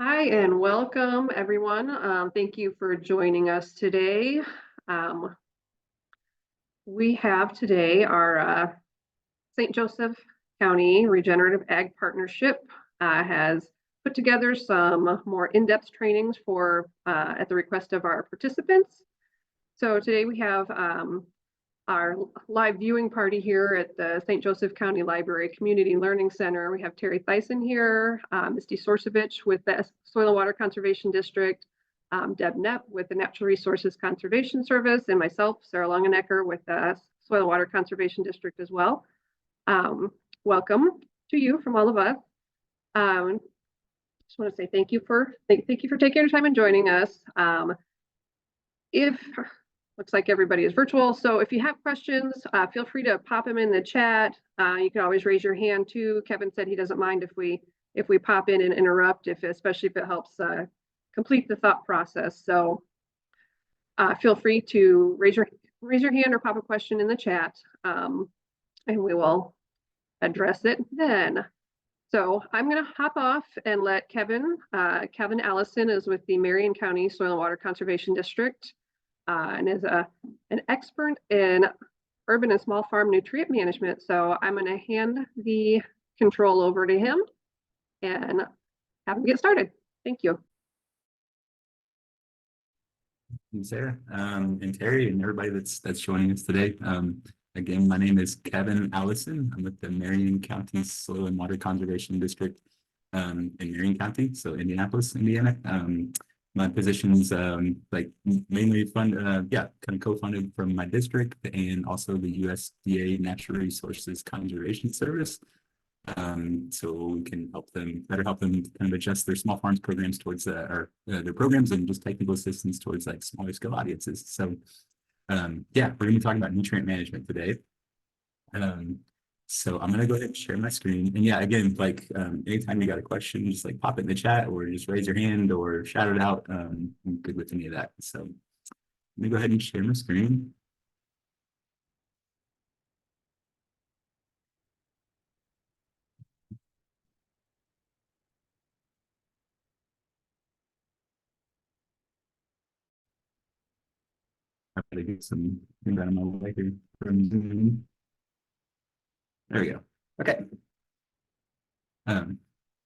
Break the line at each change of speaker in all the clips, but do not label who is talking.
Hi and welcome, everyone. Thank you for joining us today. Um, we have today our St. Joseph County Regenerative Ag Partnership has put together some more in-depth trainings for at the request of our participants. So today we have our live viewing party here at the St. Joseph County Library Community Learning Center. We have Terry Thyssen here, Misty Sorsovich with the Soil and Water Conservation District, Deb Knepp with the Natural Resources Conservation Service, and myself, Sarah Longenecker with the Soil and Water Conservation District as well. Welcome to you from all of us. Just want to say thank you for taking your time and joining us. If Looks like everybody is virtual. So if you have questions, feel free to pop them in the chat. You can always raise your hand too. Kevin said he doesn't mind if we pop in and interrupt, especially if it helps complete the thought process. So feel free to raise your hand or pop a question in the chat, and we will address it then. So I'm going to hop off and let Kevin Allison is with the Marion County Soil and Water Conservation District. And is an expert in urban and small farm nutrient management. So I'm going to hand the control over to him and have him get started. Thank you.
Thanks, Sarah, and Terry, and everybody that's joining us today. Again, my name is Kevin Allison. I'm with the Marion County Soil and Water Conservation District in Marion County, so Indianapolis, Indiana. My positions like mainly kind of co-funded from my district and also the USDA Natural Resources Conservation Service. So we can better help them kind of adjust their small farms programs towards their programs and just technical assistance towards like smaller scale audiences. So we're going to be talking about nutrient management today. So I'm going to go ahead and share my screen. And yeah, again, like anytime you got a question, just like pop it in the chat or just raise your hand or shout it out. I'm good with any of that. So let me go ahead and share my screen. I've got to get some things out of my way here from Zoom. There we go. Okay.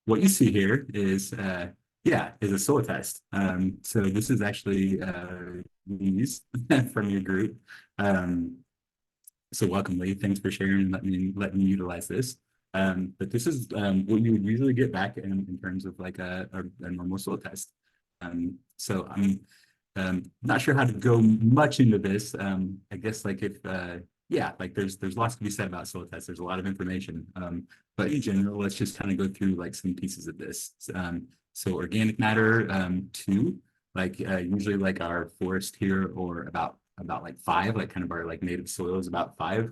What you see here is a soil test. So this is actually news from your group. So welcome, Lee. Thanks for sharing and letting me utilize this. But this is what you would usually get back in terms of like a normal soil test. So I'm not sure how to go much into this. I guess like if like there's lots to be said about soil tests. There's a lot of information. But in general, let's just kind of go through like some pieces of this. So organic matter, 2, like usually like our forest here, or about like 5, like kind of our like native soil is about 5.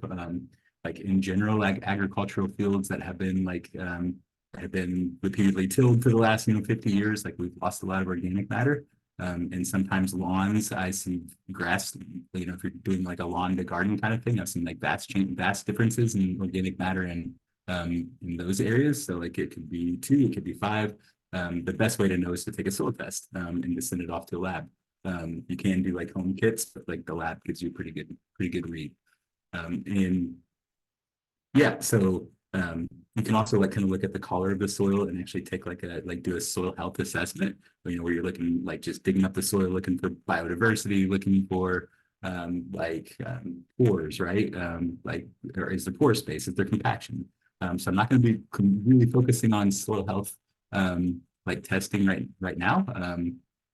Like in general, like agricultural fields that have been repeatedly tilled for the last 50 years, like we've lost a lot of organic matter. And sometimes lawns, I see grass, if you're doing like a lawn to garden kind of thing, I've seen like vast differences in organic matter in those areas. So like it could be 2, it could be 5. The best way to know is to take a soil test and to send it off to a lab. You can do like home kits, but like the lab gives you a pretty good read. So you can also like kind of look at the color of the soil and actually take do a soil health assessment, where you're looking like just digging up the soil, looking for biodiversity, looking for pores, right? Or is there pore space? Is there compaction? So I'm not going to be really focusing on soil health testing right now.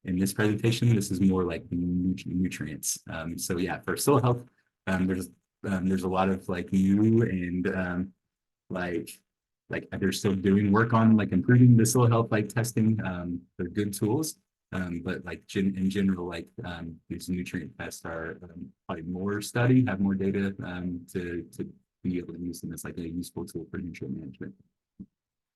In this presentation, this is more like nutrients. So yeah, for soil health, there's a lot of like new and they're still doing work on like improving the soil health testing. They're good tools, but like in general, these nutrient tests are probably more study, have more data to be able to use them as like a useful tool for nutrient management.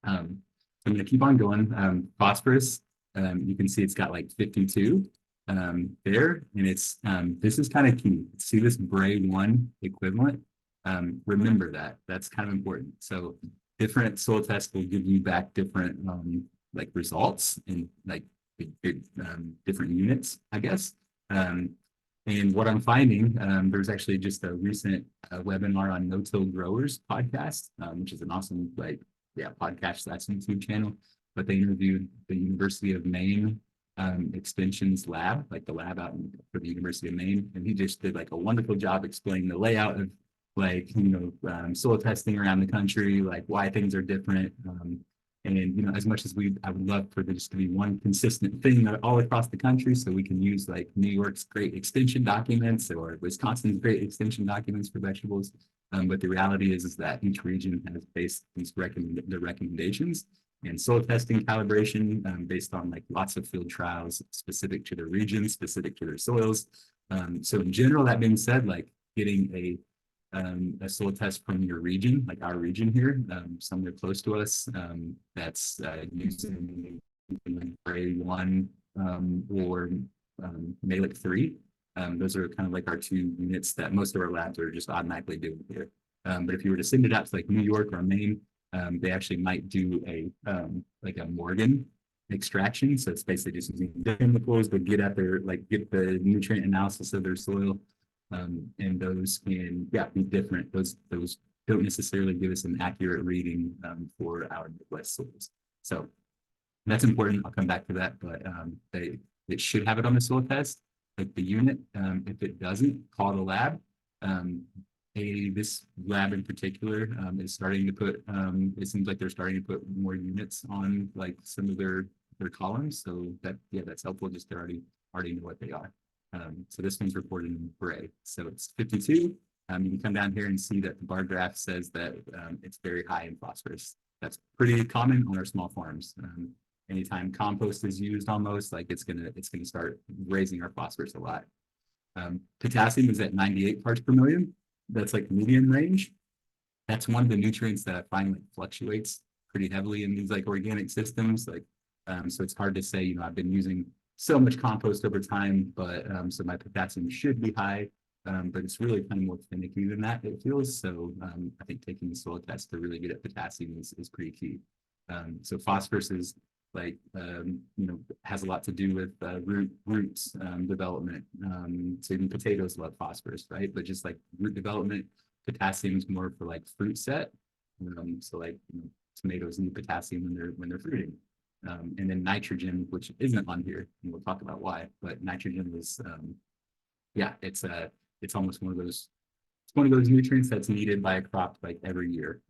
I'm going to keep on going. Phosphorus, you can see it's got like 52 there, and it's this is kind of key. See this Bray 1 equivalent? Remember that's kind of important. So different soil tests will give you back different like results in like different units, I guess. And what I'm finding, there's actually just a recent webinar on No-Till Growers podcast, which is an awesome podcast that's YouTube channel. But they interviewed the University of Maine Extension's lab, like the lab out for the University of Maine, and he just did like a wonderful job explaining the layout of soil testing around the country, like why things are different. And as much as I would love for this to be one consistent thing all across the country, so we can use like New York's great extension documents or Wisconsin's great extension documents for vegetables. But the reality is that each region has based their recommendations and soil testing calibration based on like lots of field trials specific to their region, specific to their soils. So in general, that being said, like getting a soil test from your region, like our region here, somewhere close to us, that's using Bray 1 or Malic 3. Those are kind of like our two units that most of our labs are just automatically doing here. But if you were to send it out to like New York or Maine, they actually might do a Morgan extraction. So it's basically just using chemicals, but get the nutrient analysis of their soil. And those can be different. Those don't necessarily give us an accurate reading for our Midwest soils. So that's important. I'll come back to that, but it should have it on the soil test, like the unit. If it doesn't, call the lab. This lab in particular is starting to put. It seems like they're starting to put more units on like some of their columns. So that's helpful. Just to already know what they are. So this one's reported in gray. So it's 52. You can come down here and see that the bar graph says that it's very high in phosphorus. That's pretty common on our small farms. Anytime compost is used, almost like it's gonna start raising our phosphorus a lot. Potassium is at 98 parts per million. That's like median range. That's one of the nutrients that I find like fluctuates pretty heavily in these like organic systems. So it's hard to say. I've been using so much compost over time, but so my potassium should be high, but it's really kind of more finicky than that, it feels. So I think taking the soil test to really get at potassium is pretty key. So phosphorus is has a lot to do with roots development. So even potatoes love phosphorus, right? But just like root development, potassium is more for like fruit set. So like tomatoes need potassium when they're fruiting. And then nitrogen, which isn't on here, and we'll talk about why, but nitrogen is, it's almost one of those nutrients that's needed by a crop like every year,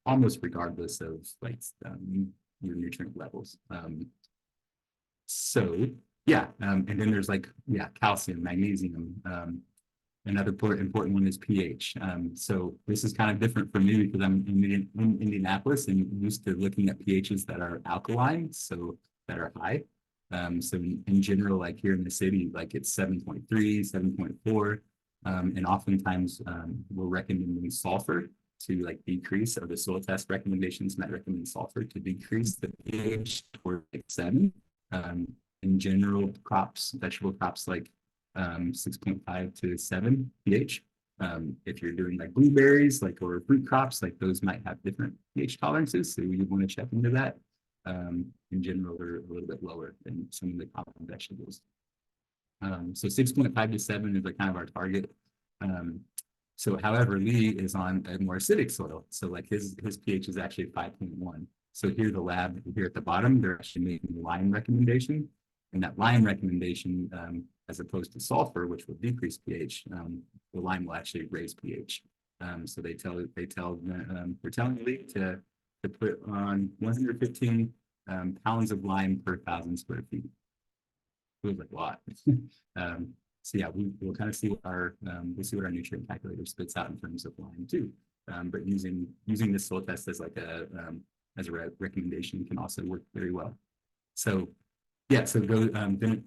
almost regardless of like your nutrient levels. And then there's calcium, magnesium. Another important one is pH. So this is kind of different for me because I'm in Indianapolis and used to looking at pHs that are alkaline, so that are high. So in general, like here in the city, like it's 7.3, 7.4. And oftentimes we're recommending sulfur to like decrease, or the soil test recommendations might recommend sulfur to decrease the pH toward like 7. In general, vegetable crops like 6.5 to 7 pH. If you're doing like blueberries, or fruit crops, those might have different pH tolerances, so you want to check into that. In general, they're a little bit lower than some of the common vegetables. So 6.5 to 7 is kind of our target. So however, Lee is on a more acidic soil, so his pH is actually 5.1. So here the lab here at the bottom, they're actually making a lime recommendation, and that lime recommendation, as opposed to sulfur, which will decrease pH, the lime will actually raise pH. So they're telling Lee to put on 115 pounds of lime per 1,000 square feet. It was like a lot. So yeah, we'll kind of see what our nutrient calculator spits out in terms of lime too. But using this soil test as a recommendation can also work very well. So yeah, so then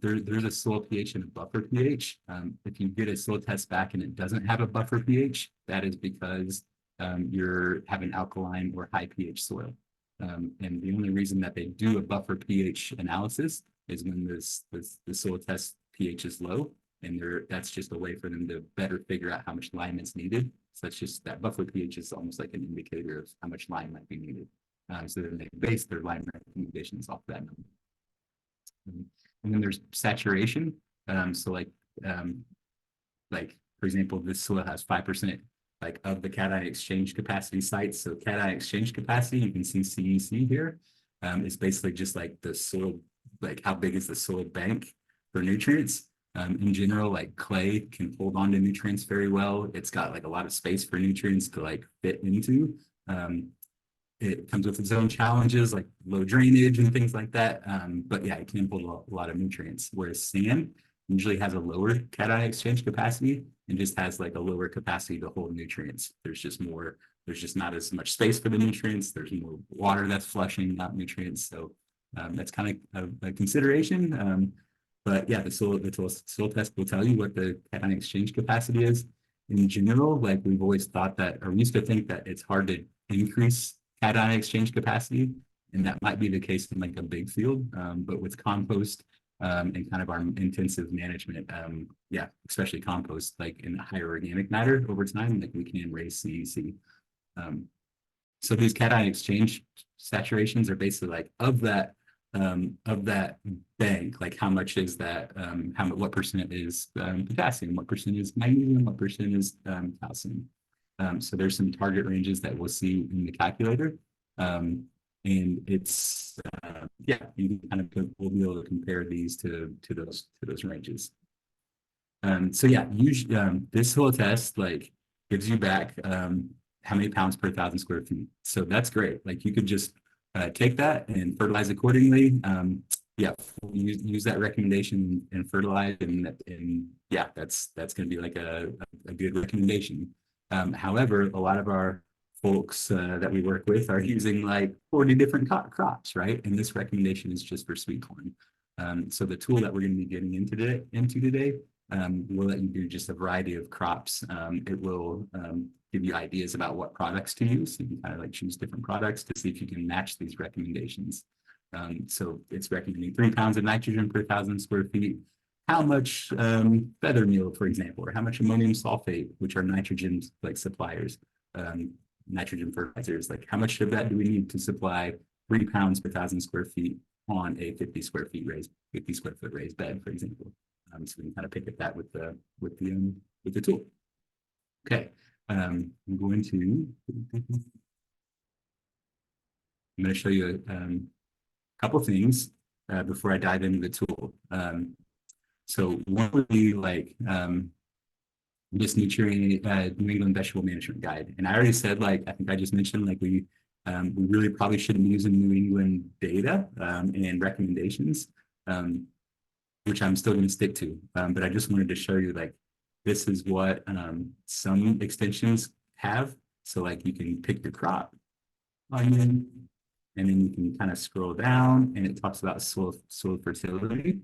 there's a soil pH and a buffer pH. If you get a soil test back and it doesn't have a buffer pH, that is because you have an alkaline or high pH soil. And the only reason that they do a buffer pH analysis is when the soil test pH is low, and that's just a way for them to better figure out how much lime is needed. So that's just that buffer pH is almost like an indicator of how much lime might be needed. So then they base their line recommendations off that number. And then there's saturation. So like for example, this soil has 5% like of the cation exchange capacity sites. So cation exchange capacity, you can see CEC here. It's basically just like the soil, like how big is the soil bank for nutrients. In general, like clay can hold on to nutrients very well. It's got like a lot of space for nutrients to like fit into. It comes with its own challenges like low drainage and things like that. But yeah, it can hold a lot of nutrients. Whereas sand usually has a lower cation exchange capacity and just has like a lower capacity to hold nutrients. There's just not as much space for the nutrients. There's more water that's flushing out nutrients. So that's kind of a consideration. But yeah, the soil test will tell you what the cation exchange capacity is. In general, like we've always thought that, or we used to think that it's hard to increase cation exchange capacity, and that might be the case in like a big field. But with compost and kind of our intensive management, yeah, especially compost, like in higher organic matter over time, like we can raise CEC. So these cation exchange saturations are basically like of that bank, like how much is that, what percent is potassium, what percent is magnesium, what percent is calcium. So there's some target ranges that we'll see in the calculator. And it's, yeah, you can kind of, we'll be able to compare these to those ranges. So yeah, usually this whole test like gives you back how many pounds per 1,000 square feet. So that's great. Like you could just take that and fertilize accordingly. Yeah, use that recommendation and fertilize, and yeah, that's going to be like a good recommendation. However, a lot of our folks that we work with are using like 40 different crops, right? And this recommendation is just for sweet corn. So the tool that we're going to be getting into today will let you do just a variety of crops. It will give you ideas about what products to use. You can kind of like choose different products to see if you can match these recommendations. So it's recommending 3 pounds of nitrogen per 1,000 square feet. How much feather meal, for example, or how much ammonium sulfate, which are nitrogen like suppliers, nitrogen fertilizers, like how much of that do we need to supply 3 pounds per 1,000 square feet on a 50 square foot raised bed, for example. So we can kind of pick at that with the tool. Okay, I'm going to show you a couple things before I dive into the tool. So one would be like this New England Vegetable Management Guide, and I already said, like I think I just mentioned, like we really probably shouldn't be using New England data and recommendations, which I'm still going to stick to. But I just wanted to show you like this is what some extensions have. So like you can pick your crop, onion, and then you can kind of scroll down, and it talks about soil fertility.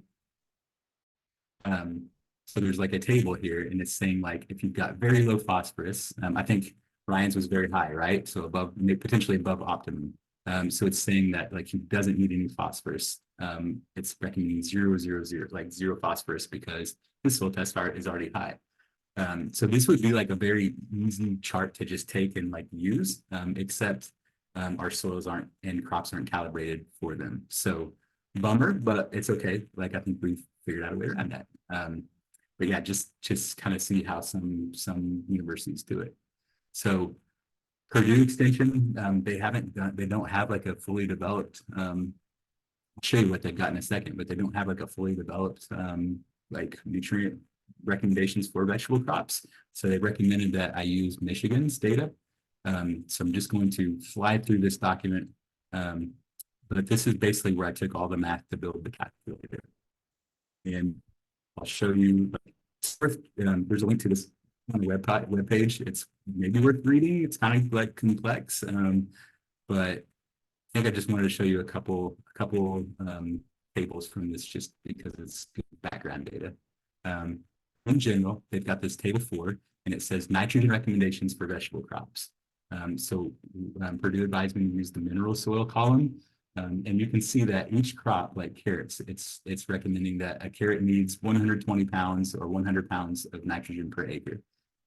So there's like a table here, and it's saying like if you've got very low phosphorus, I think Ryan's was very high, right? So potentially above optimum. So it's saying that like he doesn't need any phosphorus. It's recommending 0, 0, 0, like 0 phosphorus because his soil test is already high. So this would be like a very easy chart to just take and like use, except our soils and crops aren't calibrated for them. So bummer, but it's okay. Like I think we've figured out a way around that. But yeah, just kind of see how some universities do it. So Purdue Extension, they don't have like a fully developed, I'll show you what they've got in a second, but they don't have like a fully developed like nutrient recommendations for vegetable crops. So they recommended that I use Michigan's data. So I'm just going to fly through this document. But this is basically where I took all the math to build the calculator. And I'll show you, there's a link to this on the web page. It's maybe worth reading. It's kind of like complex, but I think I just wanted to show you a couple tables from this just because it's good background data. In general, they've got this table 4, and it says nitrogen recommendations for vegetable crops. So Purdue advised me to use the mineral soil column. And you can see that each crop, like carrots, it's recommending that a carrot needs 120 pounds or 100 pounds of nitrogen per acre.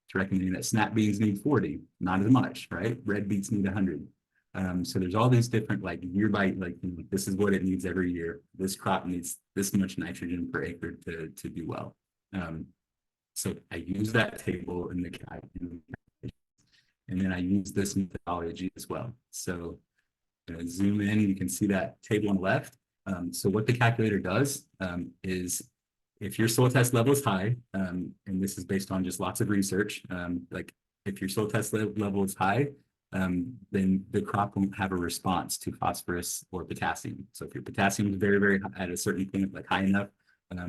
It's recommending that snap beans need 40, not as much, right? Red beets need 100. So there's all these different like year by like, you know, this is what it needs every year. This crop needs this much nitrogen per acre to do well. So I use that table in the and then I use this methodology as well. So zoom in, you can see that table on the left. So what the calculator does is if your soil test level is high, and this is based on just lots of research, like if your soil test level is high, then the crop won't have a response to phosphorus or potassium. So if your potassium is very, very high, at a certain point, like high enough,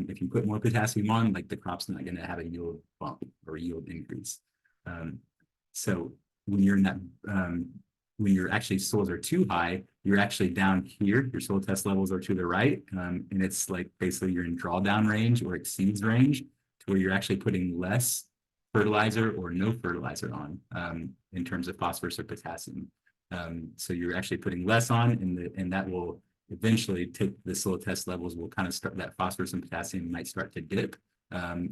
if you put more potassium on, like the crop's not going to have a yield bump or yield increase. So when you're in that, when your actually soils are too high, you're actually down here. Your soil test levels are to the right, and it's like basically you're in drawdown range or exceeds range, to where you're actually putting less fertilizer or no fertilizer on in terms of phosphorus or potassium. So you're actually putting less on, and that will eventually take the soil test levels will kind of start, that phosphorus and potassium might start to dip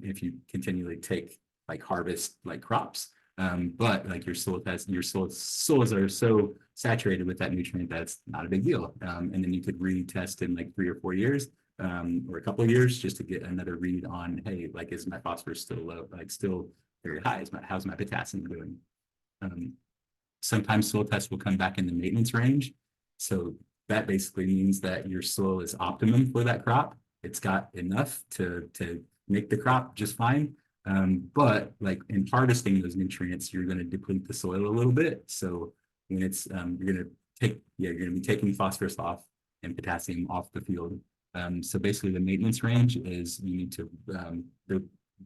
if you continually take like harvest like crops. But like your soil test, your soils are so saturated with that nutrient that's not a big deal. And then you could retest in like 3 or 4 years or a couple of years just to get another read on, hey, like, is my phosphorus still low, like still very high? How's my potassium doing? Sometimes soil tests will come back in the maintenance range. So that basically means that your soil is optimum for that crop. It's got enough to make the crop just fine. But like in harvesting those nutrients, you're going to deplete the soil a little bit. So when it's you're going to be taking phosphorus off and potassium off the field. So basically the maintenance range is you need to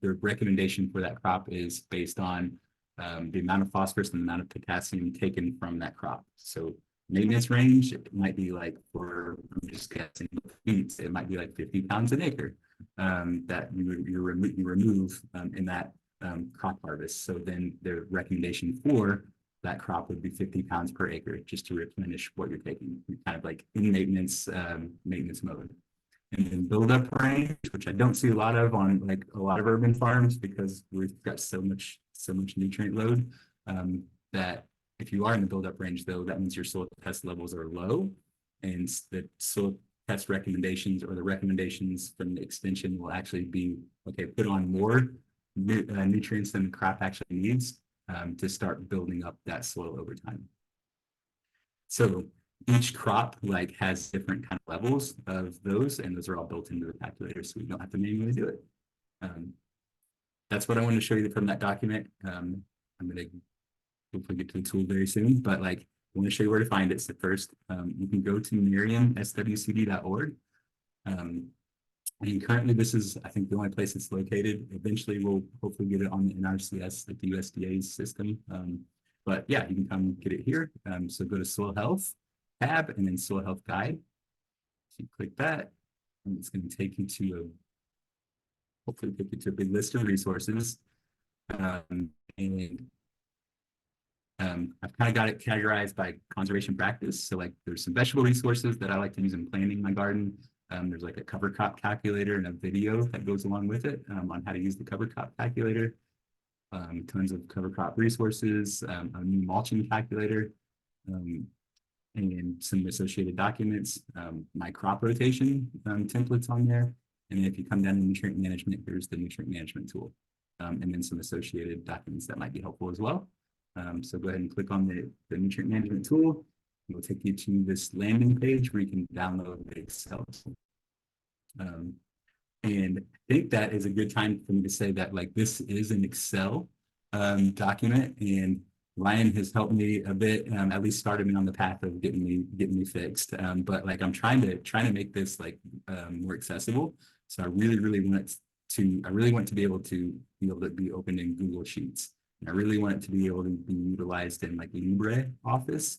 the recommendation for that crop is based on the amount of phosphorus and the amount of potassium taken from that crop. So maintenance range, it might be like for, I'm just guessing, beets, it might be like 50 pounds an acre that you remove in that crop harvest. So then the recommendation for that crop would be 50 pounds per acre just to replenish what you're taking, kind of like in maintenance mode. And then build up range, which I don't see a lot of on like a lot of urban farms because we've got so much nutrient load that if you are in the build up range though, that means your soil test levels are low, and the soil test recommendations or the recommendations from the extension will actually be, okay, put on more nutrients than the crop actually needs to start building up that soil over time. So each crop like has different kind of levels of those, and those are all built into the calculator, so we don't have to manually do it. That's what I wanted to show you from that document. I'm going to hopefully get to the tool very soon, but like I want to show you where to find it. So first, you can go to miriamswcd.org. And currently this is, I think, the only place it's located. Eventually we'll hopefully get it on the NRCS, like the USDA's system. But yeah, you can come get it here. So go to soil health tab and then soil health guide. So you click that, and it's going to take you to hopefully take you to a big list of resources. I've kind of got it categorized by conservation practice. So like there's some vegetable resources that I like to use in planting my garden. There's like a cover crop calculator and a video that goes along with it on how to use the cover crop calculator. Tons of cover crop resources, a new mulching calculator, and some associated documents, my crop rotation templates on there. And then if you come down to nutrient management, here's the nutrient management tool, and then some associated documents that might be helpful as well. So go ahead and click on the nutrient management tool. It will take you to this landing page where you can download the Excel. And I think that is a good time for me to say that like this is an Excel document, and Ryan has helped me a bit, at least started me on the path of getting me fixed. But like I'm trying to make this like more accessible. So I really want to be able to be opened in Google Sheets. And I really want it to be able to be utilized in like LibreOffice,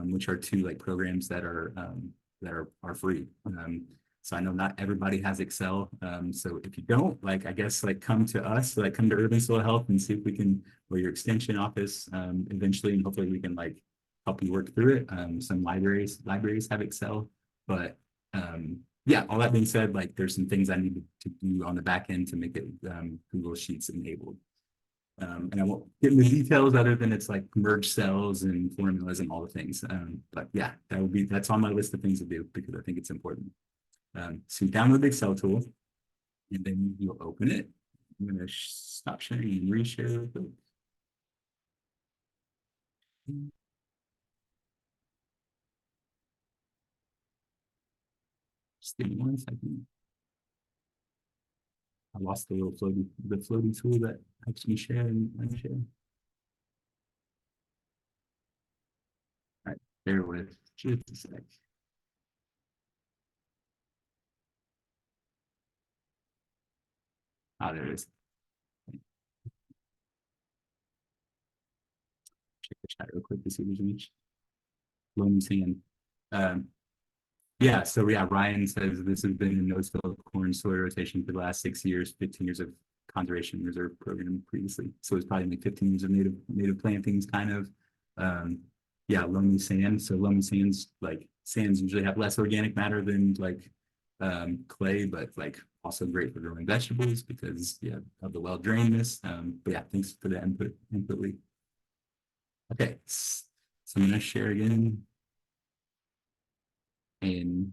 which are two like programs that are free. So I know not everybody has Excel. So if you don't, like, I guess like come to us, like come to Urban Soil Health and see if we can, or your extension office eventually, and hopefully we can like help you work through it. Some libraries have Excel, but yeah, all that being said, like there's some things I need to do on the back end to make it Google Sheets enabled. And I won't get into details other than it's like merge cells and formulas and all the things. But yeah, that's on my list of things to do because I think it's important. So you download the Excel tool and then you'll open it. I'm going to stop sharing and reshare real quick. Just give me 1 second. I lost the little floating tool that helps me share and unshare. All right, bear with just a sec. Ah, there it is. Check the chat real quick to see if there's any Loam's hand. Yeah, so yeah, Ryan says this has been a no-till corn soil rotation for the last 6 years, 15 years of conservation reserve program previously. So it's probably like 15 years of native plantings, kind of. Yeah, loamy sand. So loamy sands, like sands usually have less organic matter than like clay, but like also great for growing vegetables because yeah, of the well drainedness. But yeah, thanks for the input, Lee. Okay, so I'm gonna share again. And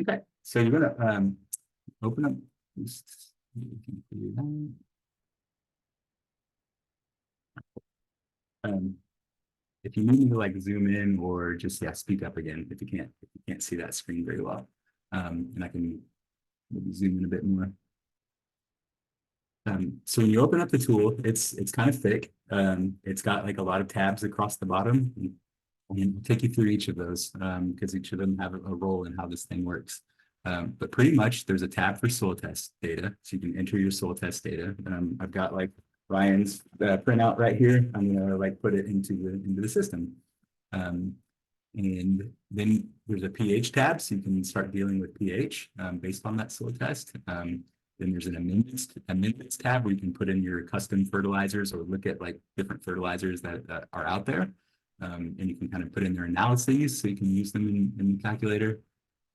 okay, so you're gonna open up. If you need me to like zoom in or just yeah speak up again if you can't see that screen very well, and I can maybe zoom in a bit more. So when you open up the tool, it's kind of thick. It's got like a lot of tabs across the bottom, and I'll take you through each of those because each of them have a role in how this thing works. But pretty much there's a tab for soil test data, so you can enter your soil test data. I've got like Ryan's printout right here. I'm gonna like put it into the system. And then there's a pH tab, so you can start dealing with pH based on that soil test. Then there's an amendments tab where you can put in your custom fertilizers or look at like different fertilizers that are out there. And you can kind of put in their analyses so you can use them in the calculator.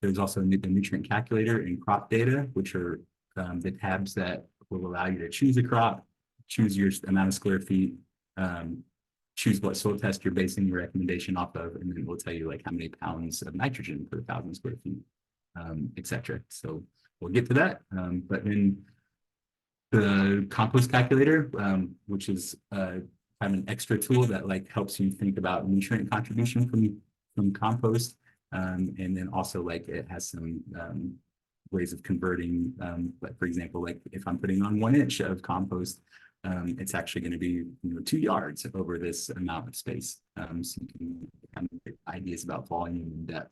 There's also the nutrient calculator and crop data, which are the tabs that will allow you to choose a crop, choose your amount of square feet, choose what soil test you're basing your recommendation off of, and then it will tell you like how many pounds of nitrogen per 1,000 square feet, etc. So we'll get to that. But then the compost calculator, which is kind of an extra tool that like helps you think about nutrient contribution from compost. And then also like it has some ways of converting, like for example, like if I'm putting on 1 inch of compost, it's actually going to be 2 yards over this amount of space. So you can kind of get ideas about volume and depth.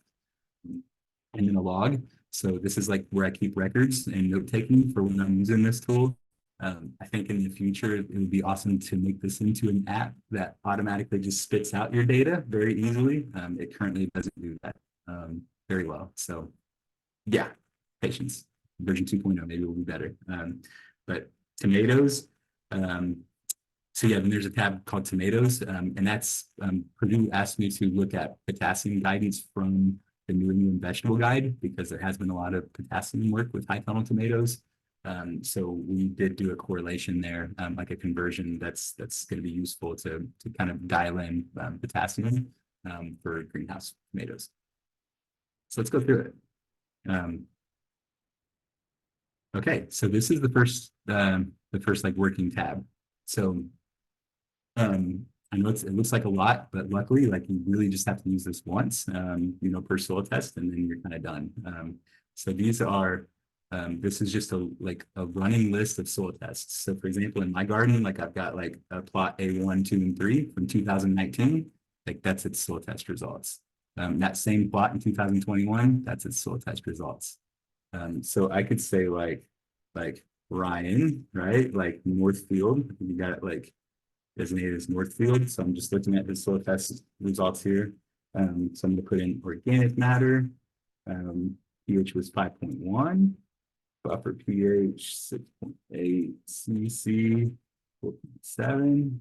And then a log. So this is like where I keep records and note taking for when I'm using this tool. I think in the future, it would be awesome to make this into an app that automatically just spits out your data very easily. It currently doesn't do that very well. So yeah, patience. Version 2.0 maybe will be better. But tomatoes, so yeah, then there's a tab called tomatoes, and that's Purdue asked me to look at potassium guidance from the New England Vegetable Guide because there has been a lot of potassium work with high funnel tomatoes. So we did do a correlation there, like a conversion that's going to be useful to kind of dial in potassium for greenhouse tomatoes. So let's go through it. Okay, so this is the first like working tab. So I know it looks like a lot, but luckily, like you really just have to use this once, per soil test, and then you're kind of done. So these are, this is just a running list of soil tests. So for example, in my garden, like I've got like a plot A1, 2, and 3 from 2019, like that's its soil test results. That same plot in 2021, that's its soil test results. So I could say like Ryan, right? Like Northfield, you got it like designated as Northfield. So I'm just looking at the soil test results here. So I'm going to put in organic matter. pH was 5.1, buffer pH 6.8, CC 4.7.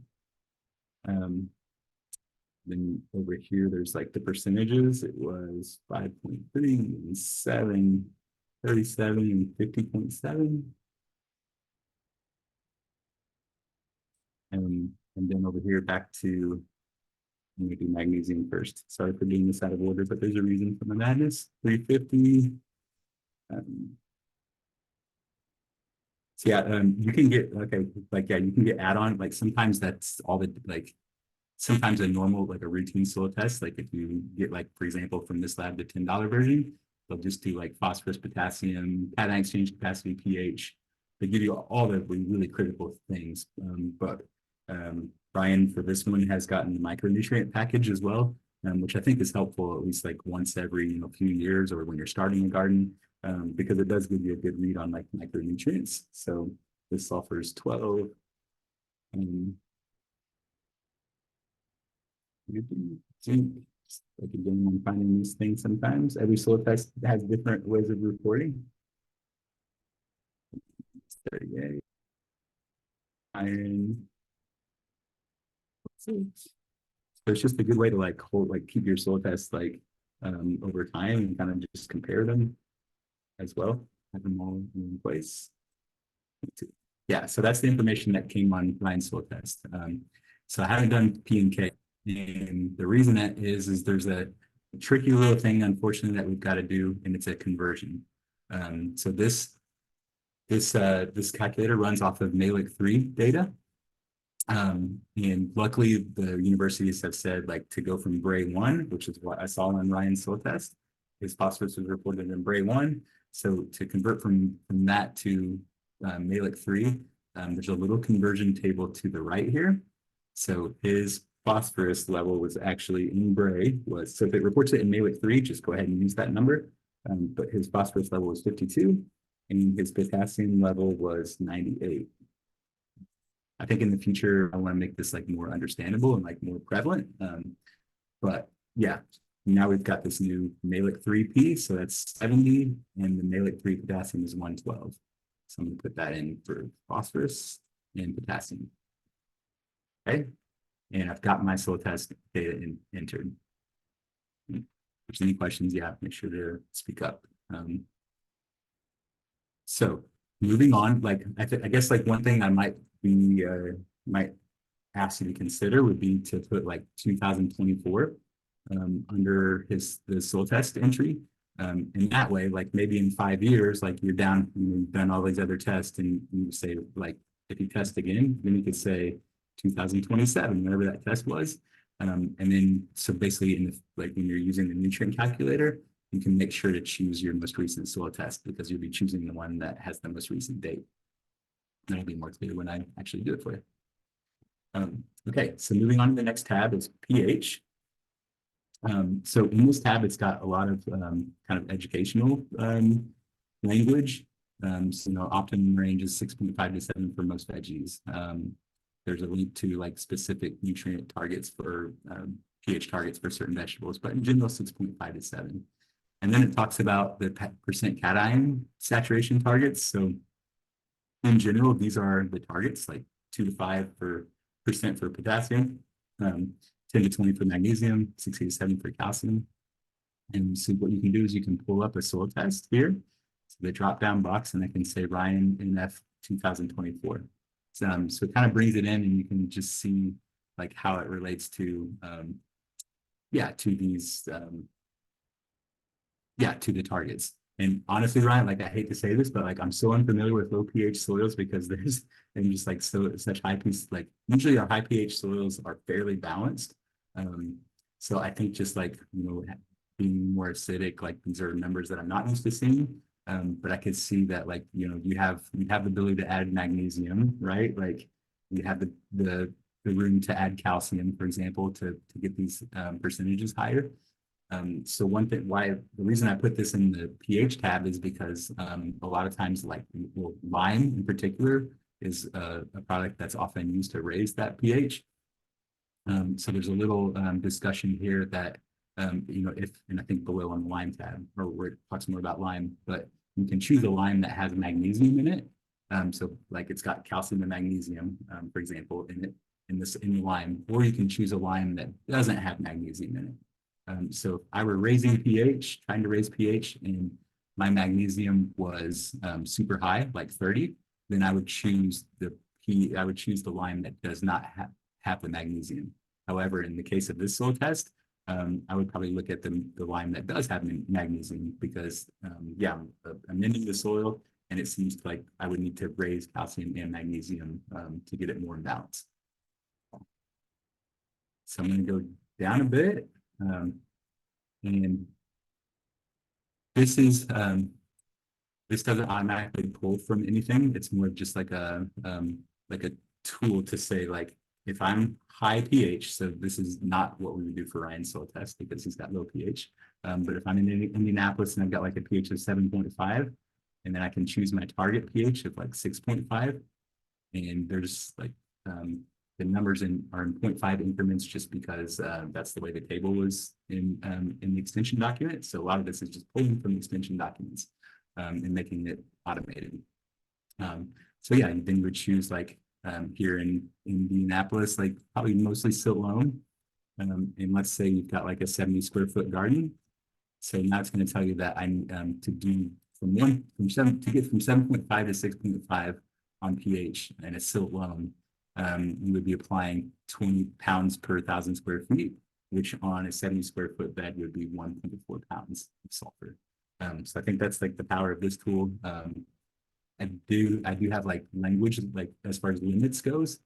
Then over here, there's like the percentages. It was 5.3 and 7, 37 and 50.7. And then over here back to, I'm gonna do magnesium first. Sorry for doing this out of order, but there's a reason for the madness. 350. So yeah, you can get you can get add-on, like sometimes that's all the like sometimes a normal, like a routine soil test, like if you get, like, for example, from this lab, the $10 version, they'll just do like phosphorus, potassium, cation exchange capacity, pH. They give you all the really critical things. But Brian, for this one, has gotten the micronutrient package as well, which I think is helpful at least like once every few years, or when you're starting a garden, because it does give you a good read on like micronutrients. So this sulfur is 12. Like again, I'm finding these things sometimes. Every soil test has different ways of reporting. 38. Iron. So it's just a good way to like keep your soil tests like over time and kind of just compare them as well. Have them all in place. Yeah, so that's the information that came on Ryan's soil test. So I haven't done P and K. And the reason that is there's a tricky little thing, unfortunately, that we've got to do, and it's a conversion. So this calculator runs off of Mehlich 3 data. And luckily, the universities have said, like, to go from Bray 1, which is what I saw on Ryan's soil test, his phosphorus was reported in Bray 1. So to convert from that to Mehlich 3, there's a little conversion table to the right here. So his phosphorus level was actually in Bray so if it reports it in Mehlich 3, just go ahead and use that number. But his phosphorus level was 52 and his potassium level was 98. I think in the future, I want to make this like more understandable and like more prevalent. But yeah, now we've got this new Mehlich 3P, so that's 70, and the Mehlich 3 potassium is 112. So I'm going to put that in for phosphorus and potassium. Okay. And I've got my soil test data entered. If there's any questions, yeah, make sure to speak up. So moving on, like I guess like one thing I might ask you to consider would be to put like 2024 under the soil test entry. In that way, like maybe in 5 years, like you're down, you've done all these other tests, and you say, like, if you test again, then you could say 2027, whatever that test was. And then, so basically, like when you're using the nutrient calculator, you can make sure to choose your most recent soil test, because you'll be choosing the one that has the most recent date. That'll be more clear when I actually do it for you. Okay, so moving on to the next tab is pH. So in this tab, it's got a lot of kind of educational language. So optimum range is 6.5 to 7 for most veggies. There's a link to like specific nutrient targets for pH targets for certain vegetables, but in general, 6.5 to 7. And then it talks about the percent cation saturation targets. So in general, these are the targets, like 2 to 5% for potassium, 10 to 20 for magnesium, 60 to 70 for calcium. And so what you can do is you can pull up a soil test here. So the drop-down box, and I can say Ryan NF 2024. So it kind of brings it in, and you can just see like how it relates to to these to the targets. And honestly, Ryan, like I hate to say this, but like I'm so unfamiliar with low pH soils, because there's just like such high pH, like usually our high pH soils are fairly balanced. So I think just like being more acidic, like these are numbers that I'm not used to seeing. But I could see that like you have the ability to add magnesium, right? Like you have the room to add calcium, for example, to get these percentages higher. So the reason I put this in the pH tab is because a lot of times, like lime in particular is a product that's often used to raise that pH. So there's a little discussion here that and I think below on the lime tab, or where it talks more about lime, but you can choose a lime that has magnesium in it. So like it's got calcium and magnesium, for example, in it. in the lime, or you can choose a lime that doesn't have magnesium in it. So if I were raising pH, trying to raise pH, and my magnesium was super high, like 30, then I would choose the lime that does not have the magnesium. However, in the case of this soil test, I would probably look at the lime that does have magnesium because, yeah, I'm in the soil, and it seems like I would need to raise calcium and magnesium to get it more in balance. So I'm going to go down a bit, and this doesn't automatically pull from anything. It's more just like a tool to say, like, if I'm high pH, so this is not what we would do for Ryan's soil test because he's got low pH. But if I'm in Indianapolis and I've got like a pH of 7.5, and then I can choose my target pH of like 6.5, and there's like the numbers are in 0.5 increments just because that's the way the table was in the extension document. So a lot of this is just pulling from the extension documents and making it automated. So yeah, then you would choose like here in Indianapolis, like probably mostly silt loam. And let's say you've got like a 70 square foot garden. So now it's going to tell you that I to get from 7.5 to 6.5 on pH and a silt loam, you would be applying 20 pounds per 1,000 square feet, which on a 70 square foot bed would be 1.4 pounds of sulfur. So I think that's like the power of this tool. I do have like language, like as far as limits goes,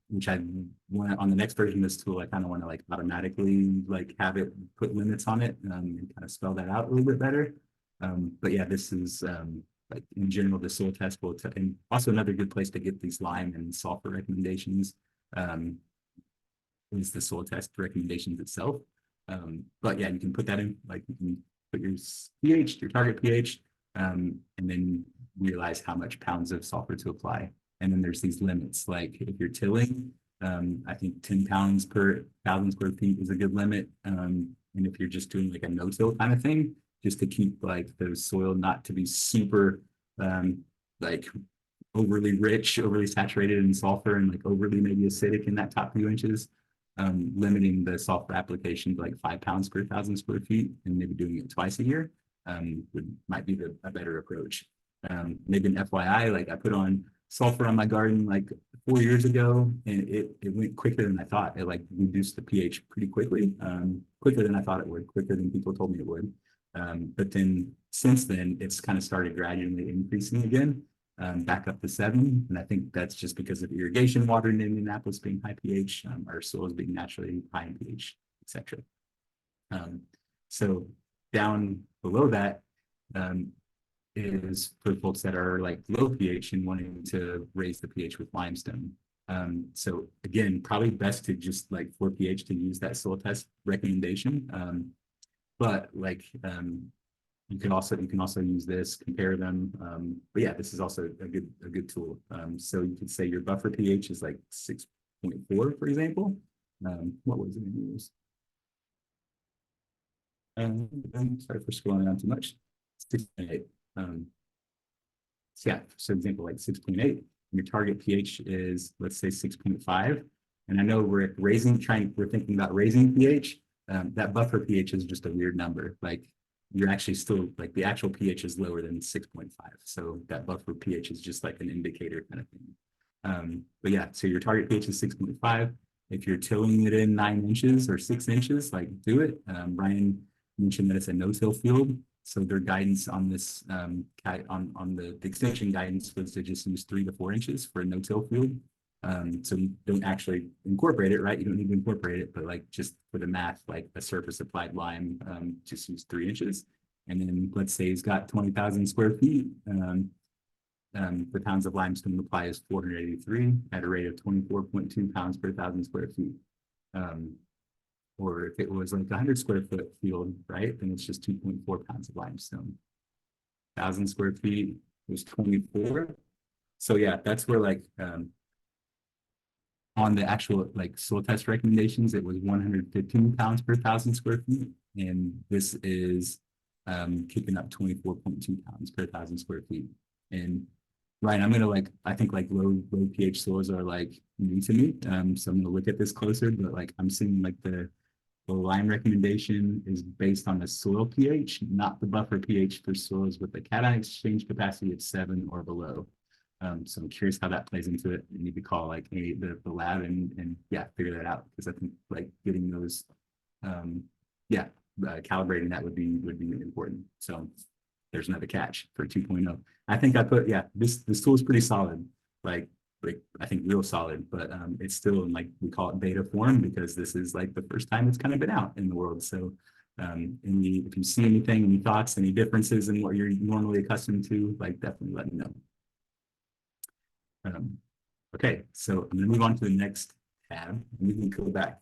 which I want on the next version of this tool, I kind of want to like automatically like have it put limits on it and kind of spell that out a little bit better. But yeah, this is like in general, the soil test will, and also another good place to get these lime and sulfur recommendations is the soil test recommendations itself. But yeah, you can put that in, like you can put your pH, your target pH, and then realize how much pounds of sulfur to apply. And then there's these limits, like if you're tilling, I think 10 pounds per 1,000 square feet is a good limit. And if you're just doing like a no-till kind of thing, just to keep like the soil not to be super like overly rich, overly saturated in sulfur, and like overly maybe acidic in that top few inches, limiting the sulfur application to like 5 pounds per 1,000 square feet, and maybe doing it twice a year might be a better approach. Maybe an FYI, like I put on sulfur on my garden like 4 years ago, and it went quicker than I thought. It like reduced the pH pretty quickly, quicker than I thought it would, quicker than people told me it would. But then since then, it's kind of started gradually increasing again, back up to 7. And I think that's just because of irrigation water in Indianapolis being high pH, our soils being naturally high in pH, etc. So down below that is for folks that are like low pH and wanting to raise the pH with limestone. So again, probably best to just like for pH to use that soil test recommendation. But like you can also use this, compare them. But yeah, this is also a good tool. So you could say your buffer pH is like 6.4, for example. What was it in use? Sorry for scrolling down too much. 6.8. So yeah, so example like 6.8. Your target pH is, let's say, 6.5. And I know we're thinking about raising pH. That buffer pH is just a weird number. Like you're actually still like the actual pH is lower than 6.5. So that buffer pH is just like an indicator kind of thing. But yeah, so your target pH is 6.5. If you're tilling it in 9 inches or 6 inches, like do it. Brian mentioned that it's a no-till field. So their guidance on this, on the extension guidance was to just use 3 to 4 inches for a no-till field. So you don't actually incorporate it, right? You don't need to incorporate it, but like just for the math, like a surface applied lime, just use 3 inches. And then let's say he's got 20,000 square feet. The pounds of limestone apply is 483 at a rate of 24.2 pounds per 1,000 square feet. Or if it was like 100 square foot field, right, then it's just 2.4 pounds of limestone. 1,000 square feet was 24. So yeah, that's where like on the actual like soil test recommendations, it was 115 pounds per 1,000 square feet, and this is kicking up 24.2 pounds per 1,000 square feet. And Right, I'm gonna I think like low pH soils are like new to me. So I'm gonna look at this closer, but like I'm seeing like the line recommendation is based on the soil pH, not the buffer pH for soils with the cation exchange capacity of 7 or below. So I'm curious how that plays into it. You need to call like the lab and yeah, figure that out, because I think like getting those yeah, calibrating that would be important. So there's another catch for 2.0. I think I put, yeah, this tool is pretty solid. Like I think real solid, but it's still in like, we call it beta form, because this is like the first time it's kind of been out in the world. So if you see anything, any thoughts, any differences in what you're normally accustomed to, like definitely let me know. Okay, so I'm gonna move on to the next tab. We can go back.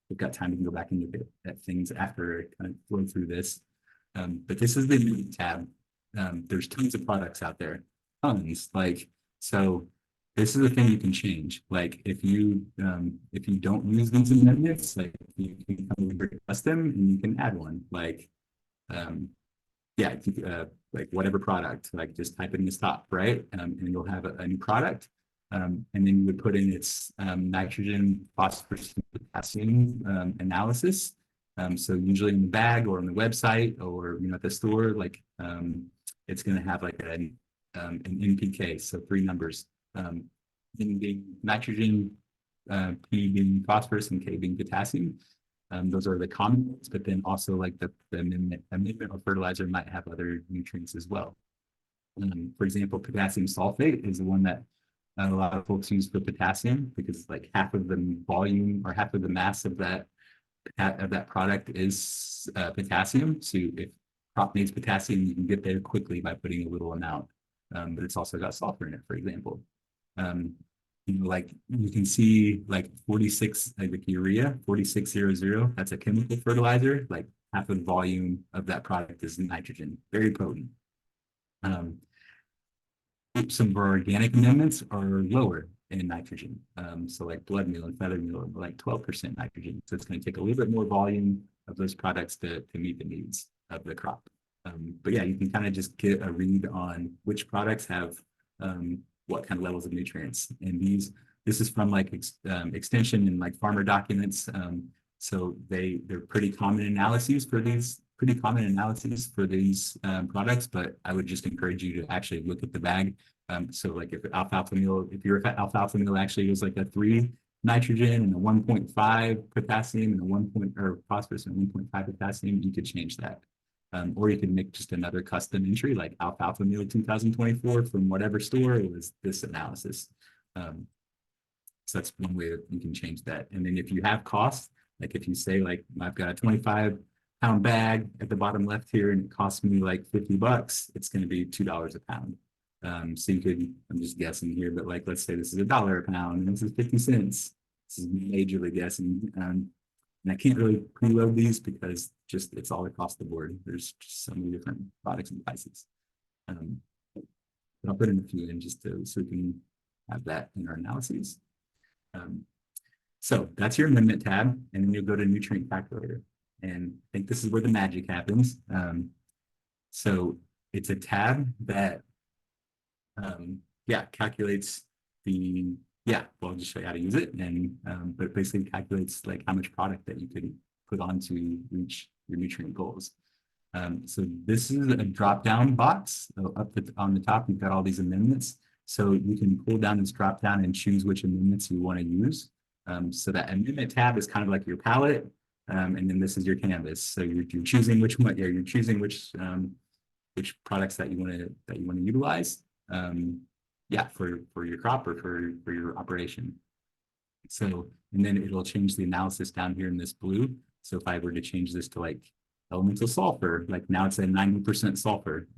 We've got time, we can go back and look at things after I kind of flow through this. But this is the new tab. There's tons of products out there, tons. Like, so this is a thing you can change. Like if you don't use these amendments, like you can come and request them and you can add one. Like yeah, like whatever product, like just type it in the top, right? And you'll have a new product. And then you would put in its nitrogen, phosphorus, and potassium analysis. So usually in the bag or on the website or at the store, like it's going to have like an NPK, so 3 numbers. N being nitrogen, P being phosphorus, and K being potassium. Those are the common ones, but then also like the amendment or fertilizer might have other nutrients as well. For example, potassium sulfate is the one that a lot of folks use for potassium, because like half of the volume or half of the mass of that product is potassium. So if crop needs potassium, you can get there quickly by putting a little amount. But it's also got sulfur in it, for example. Like you can see like 46, like urea, 4600, that's a chemical fertilizer. Like half of the volume of that product is nitrogen, very potent. Some of our organic amendments are lower in nitrogen. So like blood meal and feather meal are like 12% nitrogen. So it's going to take a little bit more volume of those products to meet the needs of the crop. But yeah, you can kind of just get a read on which products have what kind of levels of nutrients. And this is from like extension and like farmer documents. So they're pretty common analyses for these products, but I would just encourage you to actually look at the bag. So like if your alfalfa meal actually was like a 3 nitrogen and a 1.5 potassium and a 1 or phosphorus and 1.5 potassium, you could change that. Or you can make just another custom entry like alfalfa meal 2024 from whatever store it was this analysis. So that's one way that you can change that. And then if you have costs, like if you say like I've got a 25-pound bag at the bottom left here and it costs me like $50, it's going to be $2 a pound. So you could, I'm just guessing here, but like let's say this is $1 a pound and this is 50 cents. This is majorly guessing. And I can't really preload these because just it's all across the board. There's just so many different products and prices. But I'll put in a few in just so we can have that in our analyses. So that's your amendment tab, and then you'll go to nutrient calculator. And I think this is where the magic happens. So it's a tab that calculates well, I'll just show you how to use it. And but it basically calculates like how much product that you could put on to reach your nutrient goals. So this is a drop-down box. So on the top, you've got all these amendments. So you can pull down this drop-down and choose which amendments you want to use. So that amendment tab is kind of like your palette, and then this is your canvas. So you're choosing which one. Yeah, you're choosing which products that you want to utilize. For your crop or for your operation. So, and then it'll change the analysis down here in this blue. So if I were to change this to like elemental sulfur, like now it's a 90% sulfur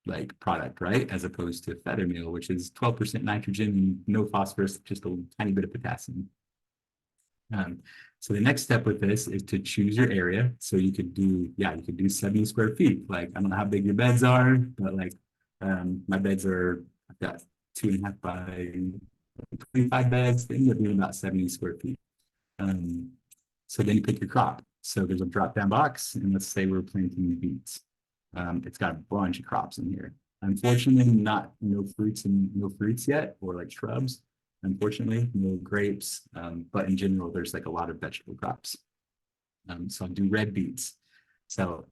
like product, right? As opposed to feather meal, which is 12% nitrogen and no phosphorus, just a tiny bit of potassium. So the next step with this is to choose your area. So you could do 70 square feet. Like, I don't know how big your beds are, but like my beds I've got 2.5 by 25 beds. They end up being about 70 square feet. So then you pick your crop. So there's a drop down box, and let's say we're planting beets. It's got a bunch of crops in here. Unfortunately, no fruits yet, or like shrubs. Unfortunately, no grapes. But in general, there's like a lot of vegetable crops. So I do red beets. So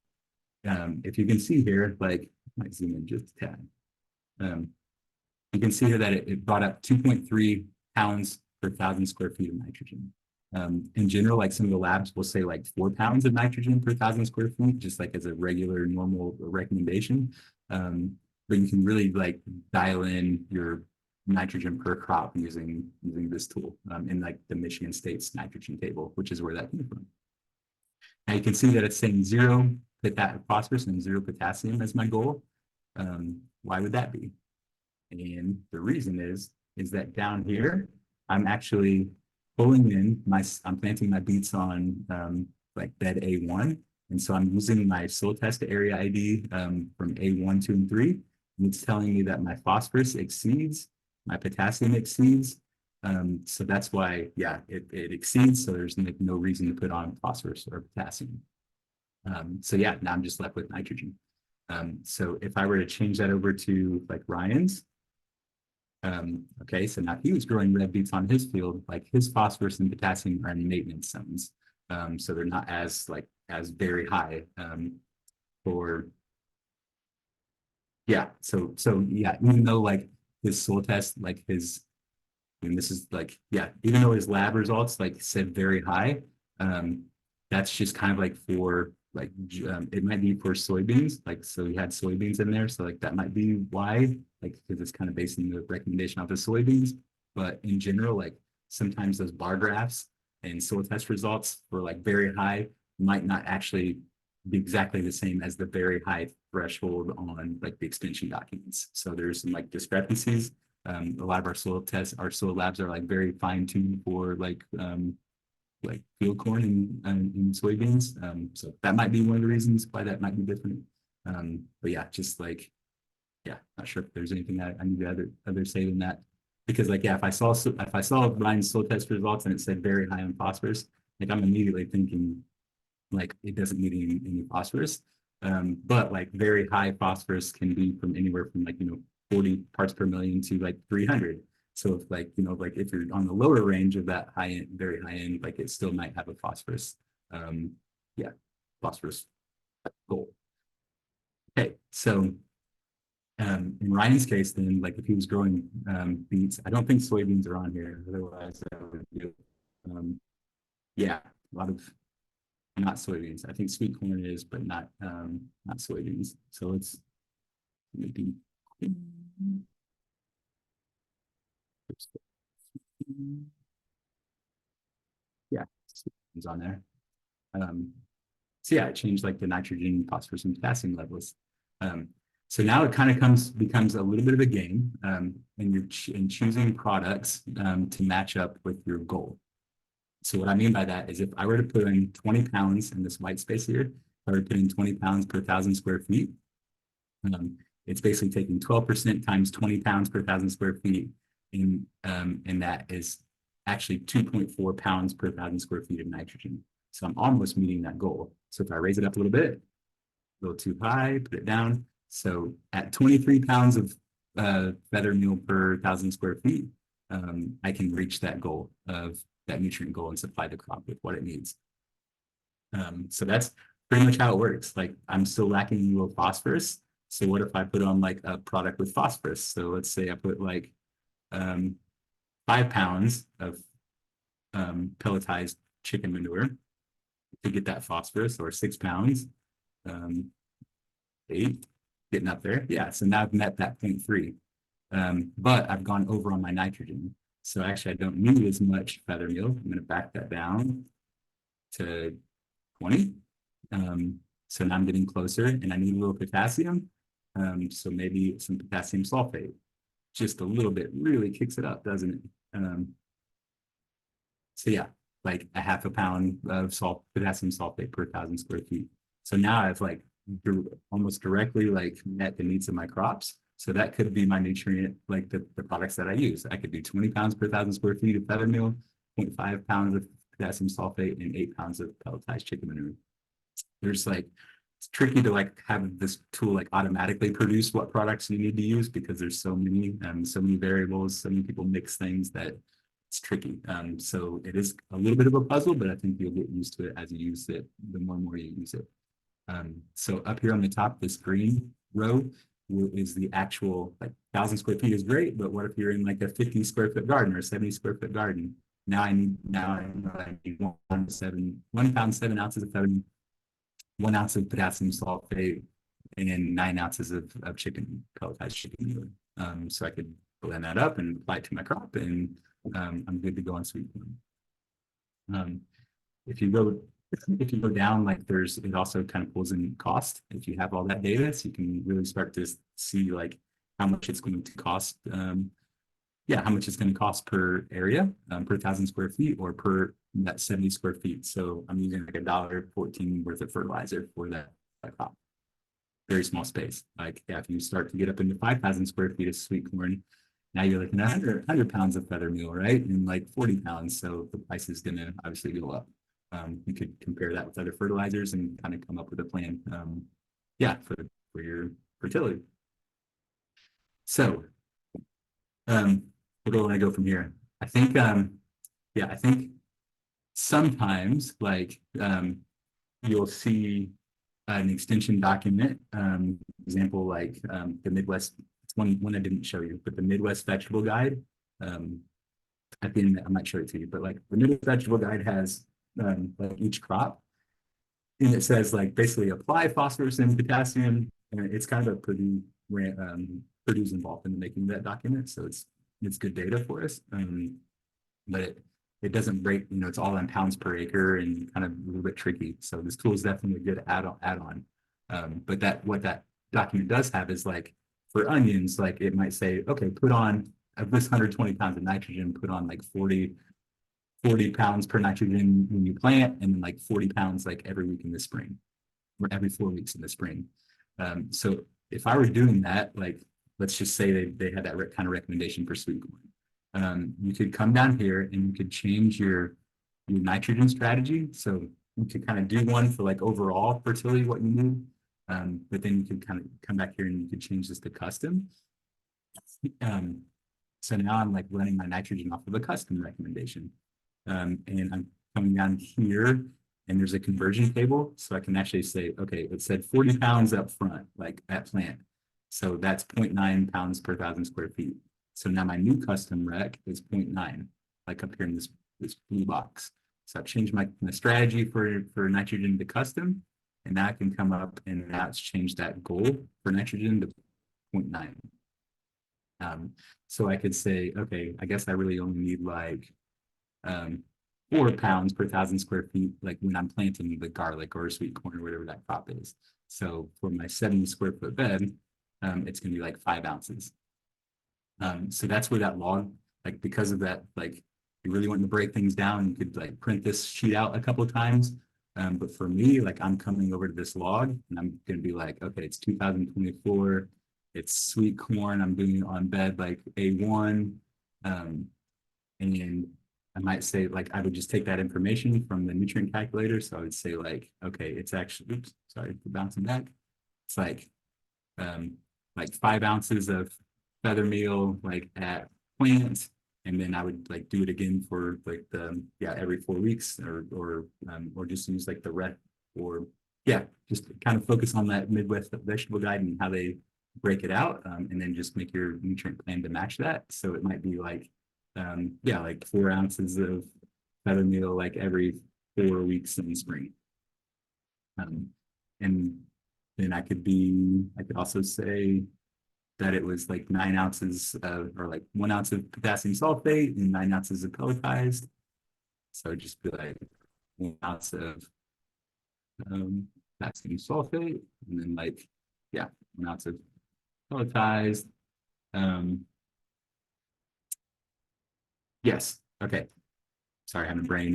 if you can see here, like I might zoom in just a tad. You can see here that it brought up 2.3 pounds per 1,000 square feet of nitrogen. In general, like some of the labs will say like 4 pounds of nitrogen per 1,000 square feet, just like as a regular normal recommendation. But you can really like dial in your nitrogen per crop using this tool in like the Michigan State's nitrogen table, which is where that came from. Now you can see that it's saying 0 phosphorus and 0 potassium as my goal. Why would that be? And the reason is that down here, I'm actually pulling in I'm planting my beets on like bed A1. And so I'm using my soil test area ID from A1, 2, and 3. And it's telling me that my phosphorus exceeds, my potassium exceeds. So that's why, yeah, it exceeds. So there's no reason to put on phosphorus or potassium. So yeah, now I'm just left with nitrogen. So if I were to change that over to like Ryan's, okay, so now he was growing red beets on his field, like his phosphorus and potassium are in maintenance zones. So they're not as very high for, yeah, so yeah, even though like his soil test, like this is like, yeah, even though his lab results like said very high, that's just kind of like for like, it might be for soybeans, like, so he had soybeans in there. So like, that might be why, like, because it's kind of based on the recommendation of the soybeans. But in general, like sometimes those bar graphs and soil test results for like very high might not actually be exactly the same as the very high threshold on like the extension documents. So there's some like discrepancies. A lot of our soil tests, our soil labs are like very fine tuned for like field corn and soybeans. So that might be one of the reasons why that might be different. But yeah, just like, yeah, not sure if there's anything I need to other say than that. Because like, yeah, if I saw Ryan's soil test results and it said very high on phosphorus, like I'm immediately thinking like it doesn't need any phosphorus. But like very high phosphorus can be from anywhere from like, 40 parts per million to like 300. So if like, like if you're on the lower range of that high end, very high end, like it still might have a phosphorus, yeah, phosphorus goal. Okay, so in Ryan's case, then like if he was growing beets, I don't think soybeans are on here. Otherwise, I would do. Yeah, a lot of not soybeans. I think sweet corn is, but not soybeans. So let's maybe. Yeah, it's on there. So yeah, it changed like the nitrogen, phosphorus, and potassium levels. So now it kind of becomes a little bit of a game, and you're choosing products to match up with your goal. So what I mean by that is if I were to put in 20 pounds in this white space here, if I were to put in 20 pounds per 1,000 square feet, it's basically taking 12% times 20 pounds per 1,000 square feet, and that is actually 2.4 pounds per 1,000 square feet of nitrogen. So I'm almost meeting that goal. So if I raise it up a little bit, a little too high, put it down. So at 23 pounds of feather meal per 1,000 square feet, I can reach that goal of that nutrient goal and supply the crop with what it needs. So that's pretty much how it works. Like I'm still lacking a little phosphorus. So what if I put on like a product with phosphorus? So let's say I put like 5 pounds of pelletized chicken manure to get that phosphorus, or 6 pounds, 8, getting up there. Yeah, so now I've met that 0.3, but I've gone over on my nitrogen. So actually I don't need as much feather meal. I'm going to back that down to 20. So now I'm getting closer, and I need a little potassium. So maybe some potassium sulfate, just a little bit, really kicks it up, doesn't it? So yeah, like a half a pound of potassium sulfate per 1,000 square feet. So now I've like almost directly like met the needs of my crops. So that could be my nutrient, like the products that I use. I could do 20 pounds per 1,000 square feet of feather meal, 0.5 pounds of potassium sulfate, and 8 pounds of pelletized chicken manure. There's like it's tricky to like have this tool like automatically produce what products you need to use because there's so many variables, so many people mix things that it's tricky. So it is a little bit of a puzzle, but I think you'll get used to it as you use it, the more and more you use it. So up here on the top, this green row is the actual like 1,000 square feet is great, but what if you're in like a 50 square foot garden or a 70 square foot garden? Now I need 1 pound, 7 ounces of feather, 1 ounce of potassium sulfate, and 9 ounces of chicken, pelletized chicken meal. So I could blend that up and apply it to my crop, and I'm good to go on sweet corn. If you go down, like it also kind of pulls in cost. If you have all that data, so you can really start to see like how much it's going to cost. How much it's going to cost per area, per 1,000 square feet or per that 70 square feet. So I'm using like $1.14 worth of fertilizer for that crop. Very small space. Like if you start to get up into 5,000 square feet of sweet corn, now you're looking at 100 pounds of feather meal, right? And like 40 pounds. So the price is going to obviously go up. You could compare that with other fertilizers and kind of come up with a plan. For your fertility. So, where do I go from here? I think, I think sometimes like you'll see an extension document, example like the Midwest. It's one I didn't show you, but the Midwest Vegetable Guide. At the end, I might show it to you, but like the Midwest Vegetable Guide has like each crop, and it says like basically apply phosphorus and potassium, and it's kind of Purdue's involved in making that document, so it's good data for us. But it doesn't break, it's all in pounds per acre and kind of a little bit tricky. So this tool is definitely a good add-on. But what that document does have is like for onions, like it might say, okay, put on of this 120 pounds of nitrogen, put on like 40 pounds per nitrogen when you plant, and then like 40 pounds like every week in the spring, or every 4 weeks in the spring. So if I were doing that, like let's just say they had that kind of recommendation for sweet corn. You could come down here and you could change your nitrogen strategy. So you could kind of do one for like overall fertility, what you need. But then you could kind of come back here and you could change this to custom. So now I'm like running my nitrogen off of a custom recommendation. And I'm coming down here and there's a conversion table. So I can actually say, okay, it said 40 pounds up front, like at plant. So that's 0.9 pounds per 1,000 square feet. So now my new custom rec is 0.9, like up here in this blue box. So I've changed my strategy for nitrogen to custom, and now I can come up and now it's changed that goal for nitrogen to 0.9. So I could say, okay, I guess I really only need like 4 pounds per 1,000 square feet, like when I'm planting the garlic or sweet corn or whatever that crop is. So for my 70 square foot bed, it's going to be like 5 ounces. So that's where that log, like because of that, like you really want to break things down, you could like print this sheet out a couple of times. But for me, like I'm coming over to this log and I'm going to be like, okay, it's 2024. It's sweet corn. I'm doing it on bed like A1. And I might say like, I would just take that information from the nutrient calculator. So I would say like, okay, it's actually, oops, sorry for bouncing back. It's like 5 ounces of feather meal, like at plant. And then I would like do it again for like every 4 weeks or just use like the rec or just kind of focus on that Midwest Vegetable Guide and how they break it out, and then just make your nutrient plan to match that. So it might be like, like 4 ounces of feather meal like every 4 weeks in the spring. And then I could also say that it was like 9 ounces or like 1 ounce of potassium sulfate and 9 ounces of pelletized. So just be like 1 ounce of potassium sulfate, and then 1 ounce of pelletized. Yes. Okay. Sorry, I have a brain.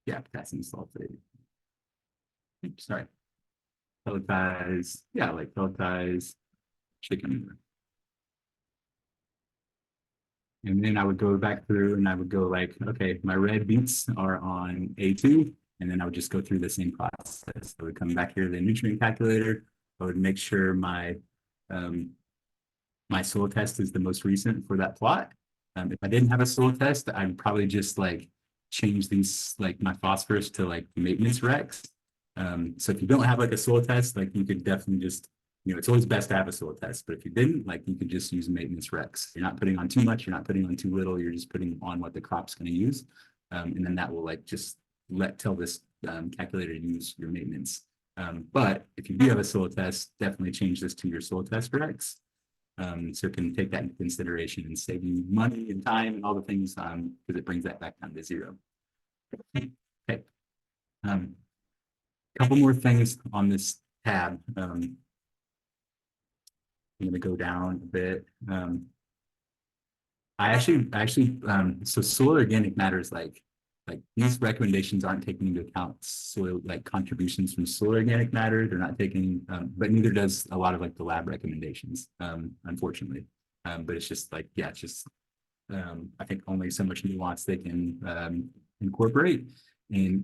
Potassium sulfate. Oops, sorry. Pelletized. Like pelletized chicken. And then I would go back through and I would go like, okay, my red beets are on A2 And then I would just go through the same process. I would come back here to the nutrient calculator. I would make sure my soil test is the most recent for that plot. If I didn't have a soil test, I'd probably just like change these, like my phosphorus to like maintenance recs. So if you don't have like a soil test, like you could definitely just, it's always best to have a soil test, but if you didn't, like you could just use maintenance recs. You're not putting on too much, you're not putting on too little, you're just putting on what the crop's going to use. And then that will like just tell this calculator to use your maintenance. But if you do have a soil test, definitely change this to your soil test recs. So it can take that into consideration and save you money and time and all the things because it brings that back down to 0. Okay. Couple more things on this tab. I'm going to go down a bit. So soil organic matter is like these recommendations aren't taking into account soil like contributions from soil organic matter. They're not taking, but neither does a lot of like the lab recommendations, unfortunately. But it's just like, yeah, it's just I think only so much nuance they can incorporate. And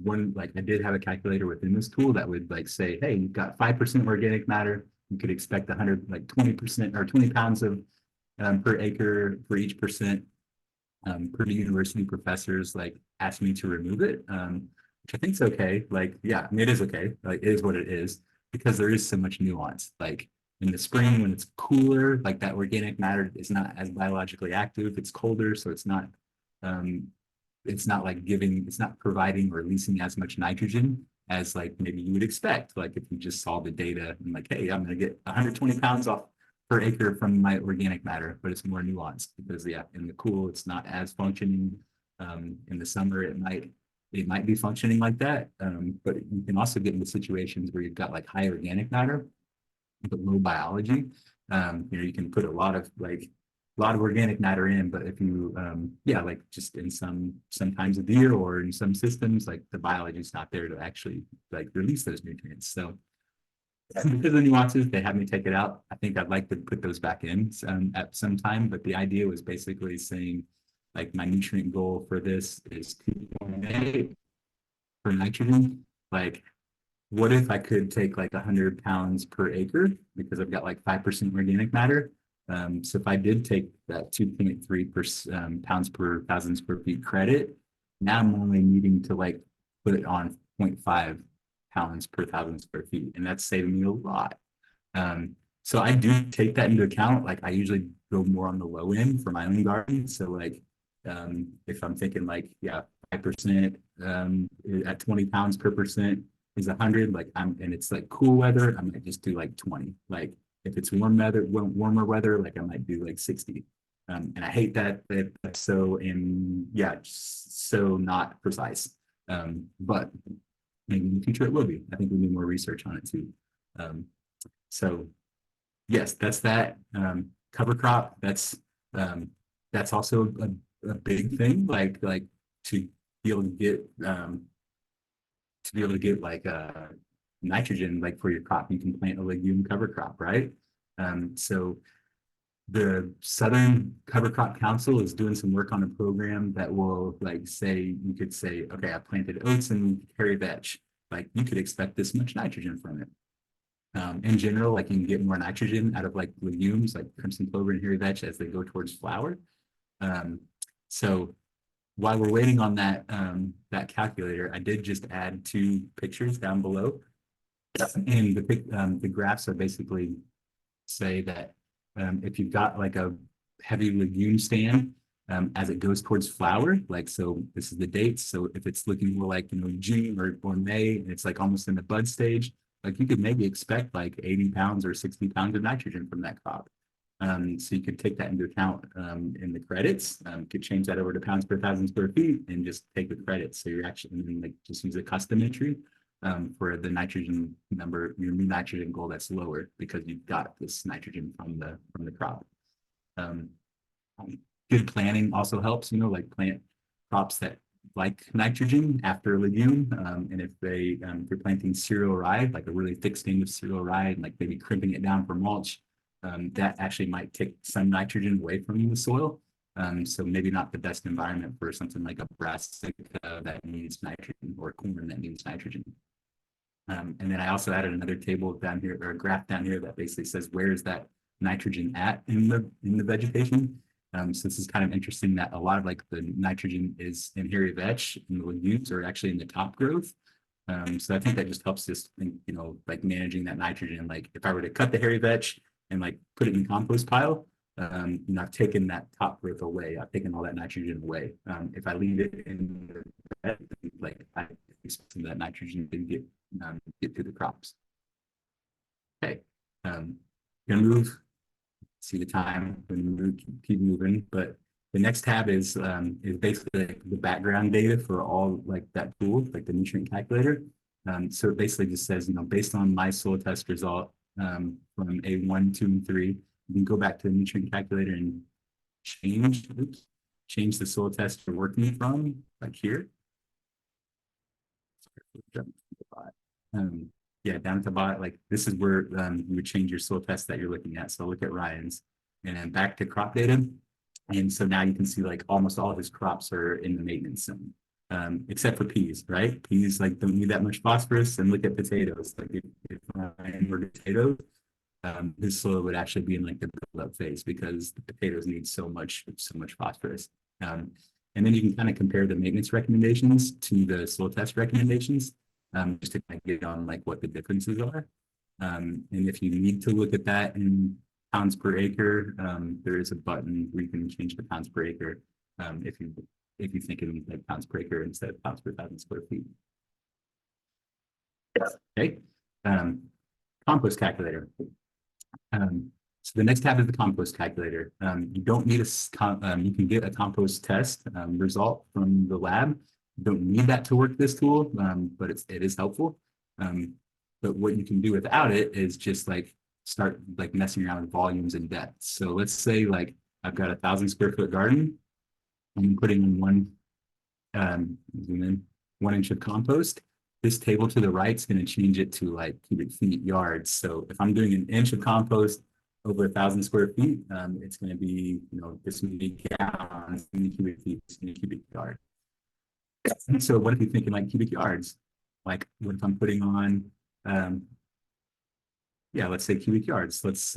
one, like I did have a calculator within this tool that would like say, hey, you've got 5% organic matter. You could expect 20% or 20 pounds of per acre for each percent. Pretty university professors like asked me to remove it, which I think is okay. Like, yeah, I mean, it is okay. Like, it is what it is because there is so much nuance. Like in the spring when it's cooler, like that organic matter is not as biologically active. It's colder, so it's not like it's not providing or releasing as much nitrogen as like maybe you would expect. Like if you just saw the data and like, hey, I'm gonna get 120 pounds off per acre from my organic matter, but it's more nuanced because yeah, in the cool, it's not as functioning. In the summer, it might be functioning like that. But you can also get into situations where you've got like high organic matter, but low biology. You can put a lot of organic matter in, but if you like just in some times of the year or in some systems, like the biology is not there to actually like release those nutrients. So because of the nuances, they had me take it out. I think I'd like to put those back in at some time, but the idea was basically saying like my nutrient goal for this is 2.8 for nitrogen. Like, what if I could take like 100 pounds per acre because I've got like 5% organic matter? So if I did take that 2.3 pounds per 1,000 square feet credit, now I'm only needing to like put it on 0.5 pounds per 1,000 square feet, and that's saving me a lot. So I do take that into account. Like I usually go more on the low end for my own garden. So like if I'm thinking like 5% at 20 pounds per percent is 100. Like and it's like cool weather, I might just do like 20. Like if it's warmer weather, like I might do like 60. And I hate that that's so so not precise. But maybe in the future it will be. I think we need more research on it too. So yes, that's that. Cover crop, that's also a big thing, like to be able to get like nitrogen like for your crop. You can plant a legume cover crop, right? So the Southern Cover Crop Council is doing some work on a program that will like say, you could say, okay, I planted oats and hairy vetch. Like you could expect this much nitrogen from it. In general, like you can get more nitrogen out of like legumes like crimson clover and hairy vetch as they go towards flower. So while we're waiting on that that calculator, I did just add 2 pictures down below. And the graphs are basically say that if you've got like a heavy legume stand as it goes towards flower, like so this is the dates. So if it's looking more like June or May, and it's like almost in the bud stage, like you could maybe expect like 80 pounds or 60 pounds of nitrogen from that crop. So you could take that into account in the credits. Could change that over to pounds per 1,000 square feet and just take the credits. So you're actually like just use a custom entry for the nitrogen number, your new nitrogen goal that's lower because you've got this nitrogen from the crop. Good planning also helps, like plant crops that like nitrogen after a legume. And if you're planting cereal rye, like a really thick stand of cereal rye, and like maybe crimping it down for mulch, that actually might take some nitrogen away from the soil. So maybe not the best environment for something like a brassica that needs nitrogen or corn that needs nitrogen. And then I also added another table down here, or a graph down here, that basically says where is that nitrogen at in the vegetation. So this is kind of interesting that a lot of like the nitrogen is in hairy vetch and the legumes are actually in the top growth. So I think that just helps us think, you know, like managing that nitrogen. Like if I were to cut the hairy vetch and like put it in compost pile, you know, I've taken that top growth away. I've taken all that nitrogen away. If I leave it in the bed, like I expect that nitrogen to get to the crops. Okay, gonna move. See the time when we keep moving, but the next tab is basically like the background data for all like that tool, like the nutrient calculator. So it basically just says, you know, based on my soil test result from A1, 2, and 3, you can go back to the nutrient calculator and change the soil test you're working from, like here. Yeah, down at the bottom, like this is where you would change your soil test that you're looking at. So look at Ryan's, and then back to crop data. And so now you can see like almost all of his crops are in the maintenance zone, except for peas, right? Peas like don't need that much phosphorus. And look at potatoes. Like if Ryan were potatoes, his soil would actually be in like the build-up phase because the potatoes need so much phosphorus. And then you can kind of compare the maintenance recommendations to the soil test recommendations, just to kind of get on like what the differences are. And if you need to look at that in pounds per acre, there is a button where you can change the pounds per acre if you think in like pounds per acre instead of pounds per 1,000 square feet. Okay, compost calculator. So the next tab is the compost calculator. You don't need you can get a compost test result from the lab. You don't need that to work this tool, but it is helpful. But what you can do without it is just like start like messing around with volumes and depths. So let's say like I've got 1,000 square foot garden. I'm putting in zoom in, 1 inch of compost. This table to the right is going to change it to like cubic feet, yards. So if I'm doing 1 inch of compost over 1,000 square feet, it's going to be, you know, this many gallons, this many cubic feet, this many cubic yard. And so what if you're thinking like cubic yards? Like what if I'm putting on, yeah, let's say cubic yards. Let's,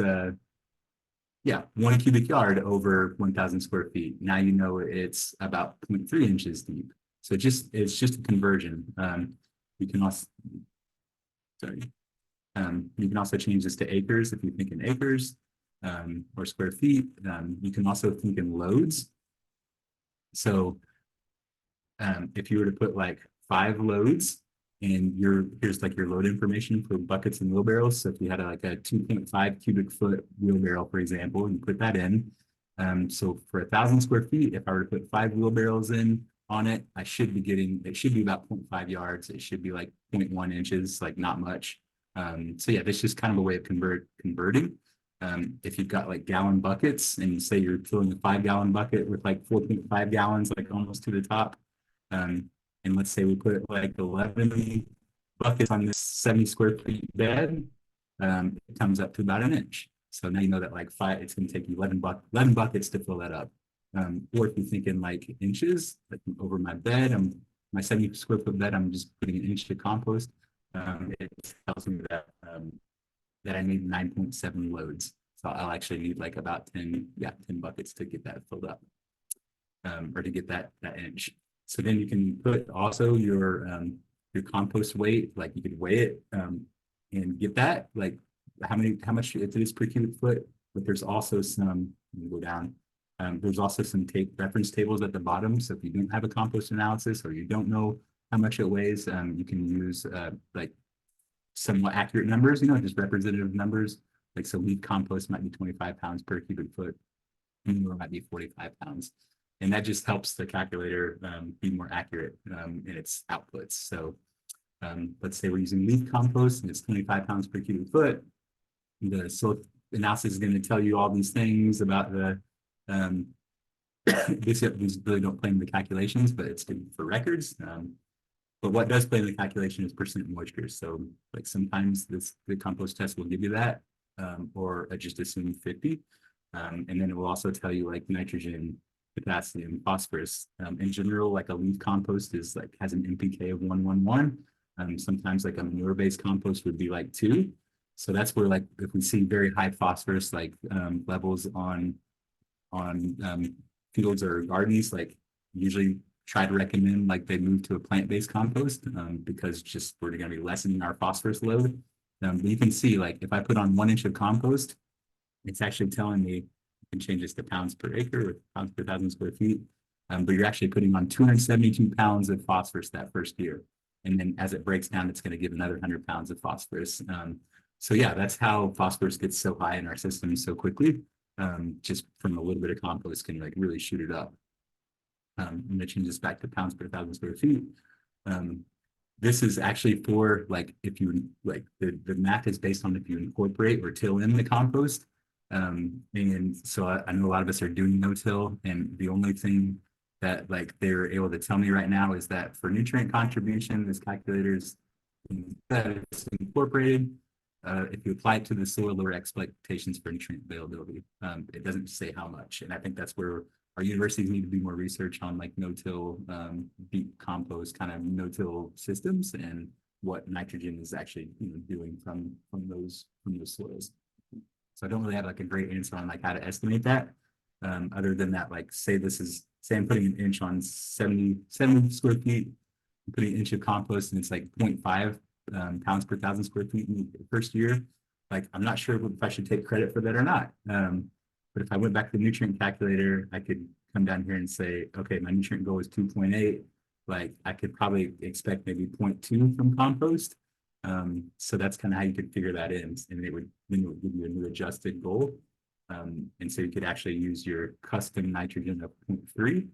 yeah, 1 cubic yard over 1,000 square feet. Now you know it's about 0.3 inches deep. So it's just a conversion. You can also, sorry, you can also change this to acres if you think in acres or square feet. You can also think in loads. So if you were to put like 5 loads and here's like your load information for buckets and wheelbarrows. So if you had like a 2.5 cubic foot wheelbarrow, for example, you put that in. So for 1,000 square feet, if I were to put 5 wheelbarrows in on it, it should be about 0.5 yards. It should be like 0.1 inches, like not much. So yeah, that's just kind of a way of converting. If you've got like gallon buckets and say you're filling a 5-gallon bucket with like 4.5 gallons, like almost to the top. And let's say we put like 11 buckets on this 70 square feet bed, it comes up to about 1 inch. So now you know that like it's going to take you 11 buckets to fill that up. Or if you're thinking like inches, like over my bed, my 70 square foot bed, I'm just putting 1 inch of compost. It tells me that that I need 9.7 loads. So I'll actually need like about 10 buckets to get that filled up, or to get that inch. So then you can put also your compost weight, like you could weigh it and get that, like how much it is per cubic foot. But there's also some, go down. There's also some reference tables at the bottom. So if you don't have a compost analysis or you don't know how much it weighs, you can use like somewhat accurate numbers, you know, just representative numbers. Like so leaf compost might be 25 pounds per cubic foot, or might be 45 pounds. And that just helps the calculator be more accurate in its outputs. So let's say we're using leaf compost and it's 25 pounds per cubic foot. The soil analysis is going to tell you all these things about the, these really don't play in the calculations, but it's good for records. But what does play in the calculation is percent moisture. So like sometimes the compost test will give you that, or just assume 50. And then it will also tell you like nitrogen, potassium, phosphorus. In general, like a leaf compost is like has an NPK of 111. Sometimes like a manure-based compost would be like 2. So that's where like if we see very high phosphorus like levels on fields or gardens, like usually try to recommend like they move to a plant-based compost because just we're going to be lessening our phosphorus load. But you can see like if I put on 1 inch of compost, it's actually telling me, you can change this to pounds per acre or pounds per 1,000 square feet. But you're actually putting on 272 pounds of phosphorus that first year. And then as it breaks down, it's going to give another 100 pounds of phosphorus. So yeah, that's how phosphorus gets so high in our system so quickly. Just from a little bit of compost can like really shoot it up. I'm going to change this back to pounds per 1,000 square feet. This is actually for like if you like the math is based on if you incorporate or till in the compost. And so I know a lot of us are doing no-till, and the only thing that like they're able to tell me right now is that for nutrient contribution, this calculator's that it's incorporated. If you apply it to the soil, lower expectations for nutrient availability. It doesn't say how much, and I think that's where our universities need to do more research on like no-till, deep compost kind of no-till systems and what nitrogen is actually doing from those soils. So I don't really have like a great answer on like how to estimate that. Other than that, like say I'm putting an inch on 70 square feet, I'm putting an inch of compost and it's like 0.5 pounds per 1,000 square feet in the first year. Like I'm not sure if I should take credit for that or not. But if I went back to the nutrient calculator, I could come down here and say, okay, my nutrient goal is 2.8. Like I could probably expect maybe 0.2 from compost. So that's kind of how you could figure that in, and it would give you a new adjusted goal. And so you could actually use your custom nitrogen of 0.3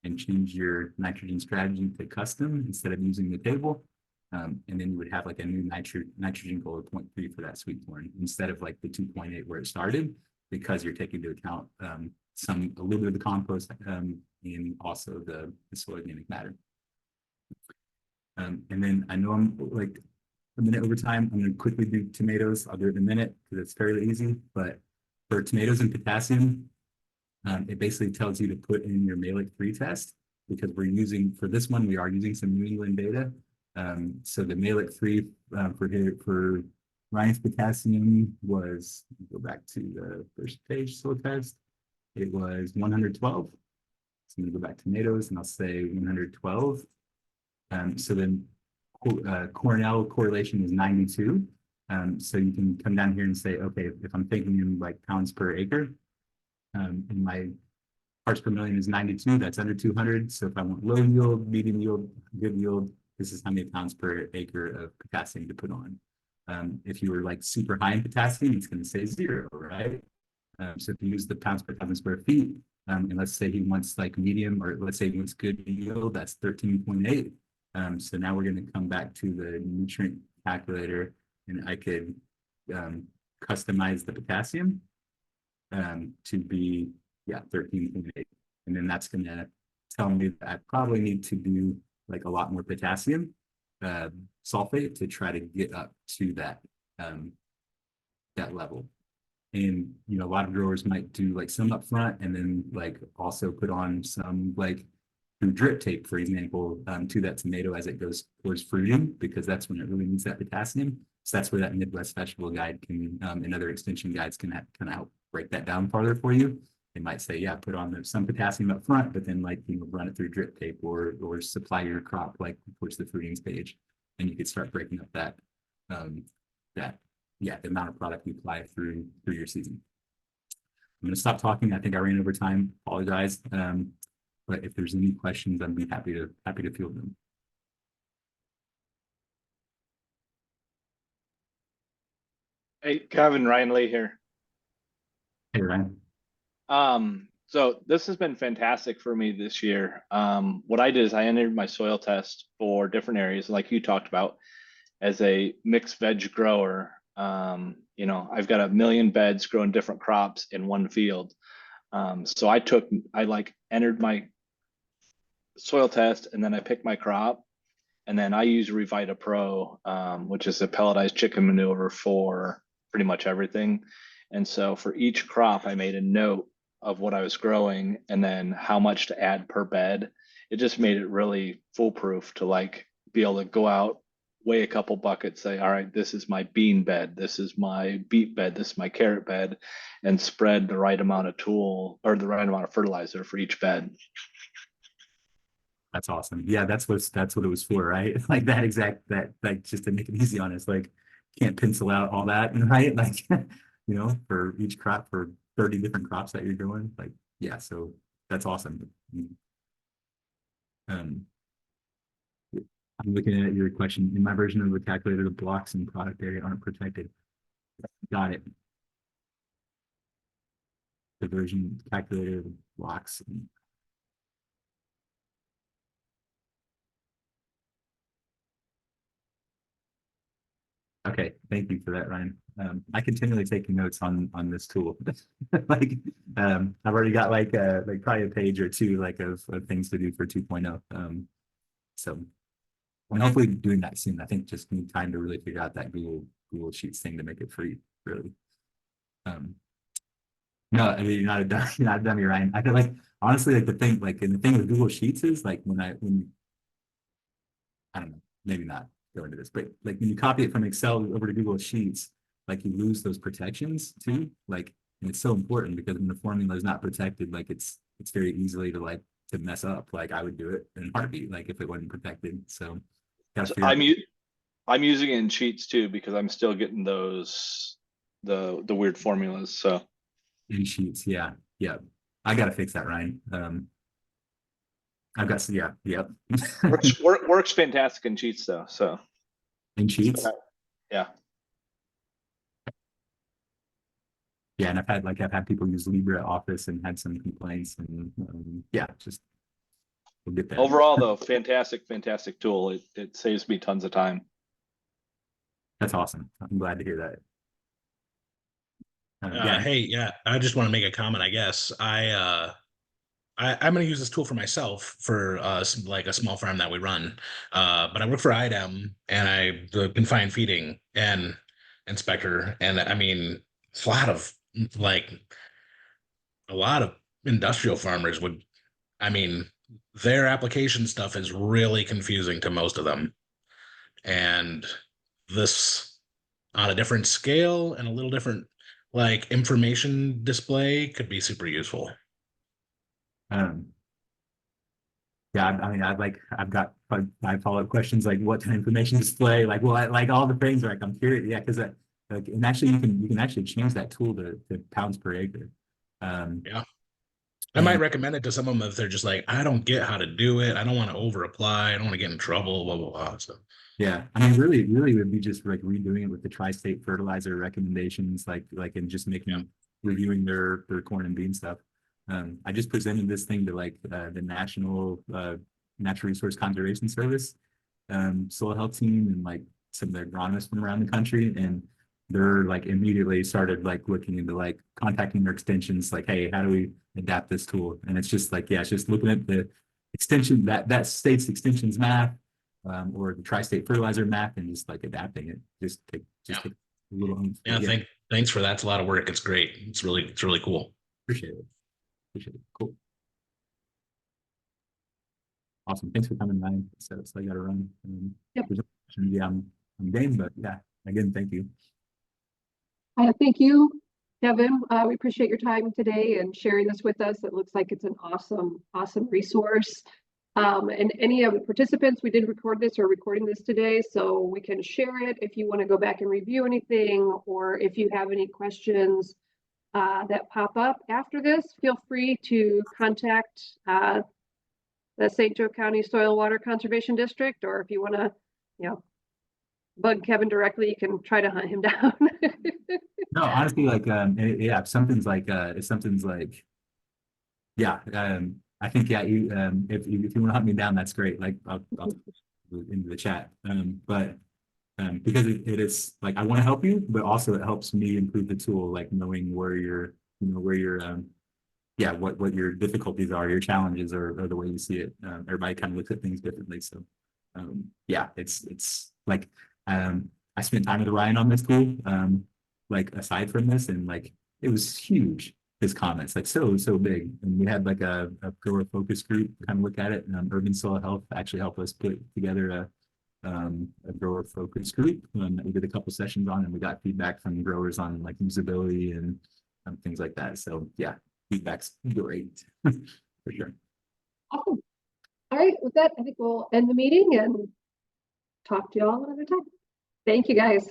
and change your nitrogen strategy to custom instead of using the table. And then you would have like a new nitrogen goal of 0.3 for that sweet corn instead of like the 2.8 where it started, because you're taking into account a little bit of the compost and also the soil organic matter. And then I know I'm like a minute over time. I'm going to quickly do tomatoes. I'll do it in a minute because it's fairly easy. But for tomatoes and potassium, it basically tells you to put in your Mehlich 3 test, because we're using, for this one, we are using some New England data. So the Mehlich 3 for Ryan's potassium was, go back to the first page soil test, it was 112. So I'm going to go back to tomatoes and I'll say 112. So then Cornell correlation is 92. So you can come down here and say, okay, if I'm thinking in like pounds per acre, and my parts per million is 92, that's under 200. So if I want low yield, medium yield, good yield, this is how many pounds per acre of potassium to put on. If you were like super high in potassium, it's going to say 0, right? So if you use the pounds per 1,000 square feet, and let's say he wants like medium, or let's say he wants good yield, that's 13.8. So now we're going to come back to the nutrient calculator, and I could customize the potassium to be 13.8, and then that's going to tell me that I probably need to do like a lot more potassium sulfate to try to get up to that that level. And a lot of growers might do like some up front and then like also put on some like through drip tape, for example, to that tomato as it goes towards fruiting, because that's when it really needs that potassium. So that's where that Midwest Vegetable Guide can and other extension guides can kind of help break that down farther for you. They might say, yeah, put on some potassium up front, but then like run it through drip tape or supply your crop like towards the fruiting stage, and you could start breaking up that the amount of product you apply through your season. I'm going to stop talking. I think I ran over time. Apologize. But if there's any questions, I'd be happy to field them.
Hey, Kevin, Ryan Lee here.
Hey, Ryan.
So this has been fantastic for me this year. What I did is I entered my soil test for different areas, like you talked about, as a mixed veg grower. I've got 1 million beds growing different crops in one field. So I entered my soil test, and then I picked my crop, and then I use Revita Pro, which is a pelletized chicken manure for pretty much everything. And so for each crop, I made a note of what I was growing and then how much to add per bed. It just made it really foolproof to like be able to go out, weigh a couple buckets, say, all right, this is my bean bed, this is my beet bed, this is my carrot bed, and spread the right amount of tool or the right amount of fertilizer for each bed.
That's awesome. Yeah, that's what it was for, right? Like that exact that like just to make it easy on us, like can't pencil out all that, right? Like for each crop for 30 different crops that you're growing. Like, yeah, so that's awesome. Um I'm looking at your question. In my version of the calculator, the blocks and product area aren't protected. Got it. The version calculator, the blocks. Okay, thank you for that, Ryan. I continually taking notes on this tool. Like, I've already got like probably a page or two like of things to do for 2.0. So I'm hopefully doing that soon. I think just need time to really figure out that Google Sheets thing to make it free, really. No, I mean you're not a dummy, Ryan. I feel like honestly, like the thing with Google Sheets is like when I don't know, maybe not go into this, but like when you copy it from Excel over to Google Sheets, like you lose those protections too. Like, and it's so important because when the formula is not protected, like it's very easily to mess up. Like I would do it in a heartbeat, like if it wasn't protected. So gotta
So
figure out
I'm using it in Sheets too because I'm still getting those the weird formulas. So
in Sheets. Yeah, yeah. I gotta fix that, Ryan. I've got some, yeah, yep.
works fantastic in Sheets though. So
In Sheets.
yeah.
Yeah, and I've had people use LibreOffice and had some complaints, and yeah, just we'll get there.
Overall though, fantastic tool. It saves me tons of time.
That's awesome. I'm glad to hear that. Yeah,
Hey, yeah, I just want to make a comment, I guess. I'm going to use this tool for myself for like a small farm that we run. But I work for IDEM and I the confined feeding and inspector. And I mean, a lot of like a lot of industrial farmers would, I mean, their application stuff is really confusing to most of them. And this on a different scale and a little different like information display could be super useful.
um, yeah. I mean, I've got 5 follow-up questions like what kind of information display, like like all the things. Like I'm curious, yeah, because like and actually you can actually change that tool to pounds per acre.
Yeah. I might recommend it to some of them if they're just like, I don't get how to do it. I don't want to over apply. I don't want to get in trouble, blah, blah, blah. So
Yeah, I mean, really would be just like redoing it with the tri-state fertilizer recommendations, and just making reviewing their corn and bean stuff. I just presented this thing to like the National Natural Resource Conservation Service soil health team and like some of the agronomists from around the country, and they're like immediately started like looking into like contacting their extensions, like, hey, how do we adapt this tool? And it's just like, yeah, it's just looking at the extension that state's extensions map or the tri-state fertilizer map and just like adapting it. Just take a little.
thanks for that. It's a lot of work. It's great. It's really cool.
Appreciate it. Cool. Awesome. Thanks for coming, Ryan. So I got to run.
Yep.
Yeah, I'm game, but yeah, again, thank you.
Thank you, Kevin. We appreciate your time today and sharing this with us. It looks like it's an awesome resource. And any of the participants, we did record this or recording this today, so we can share it if you want to go back and review anything, or if you have any questions that pop up after this, feel free to contact the St. Joe County Soil Water Conservation District, or if you want to, bug Kevin directly, you can try to hunt him down.
No, honestly, like, yeah, if something's like, yeah, I think, yeah, you, if you want to hunt me down, that's great. Like, I'll into the chat. But because it is like, I want to help you, but also it helps me improve the tool, like knowing where yeah, what your difficulties are, your challenges, or the way you see it. Everybody kind of looks at things differently. So, yeah, it's like, I spent time with Ryan on this tool, like aside from this, and like it was huge. his comments, like so big. And we had like a grower focus group kind of look at it, and Urban Soil Health actually helped us put together a grower focus group that we did a couple sessions on, and we got feedback from growers on like usability and things like that. So yeah, feedback's great for sure.
Awesome. All right, with that, I think we'll end the meeting and talk to you all another time. Thank you, guys.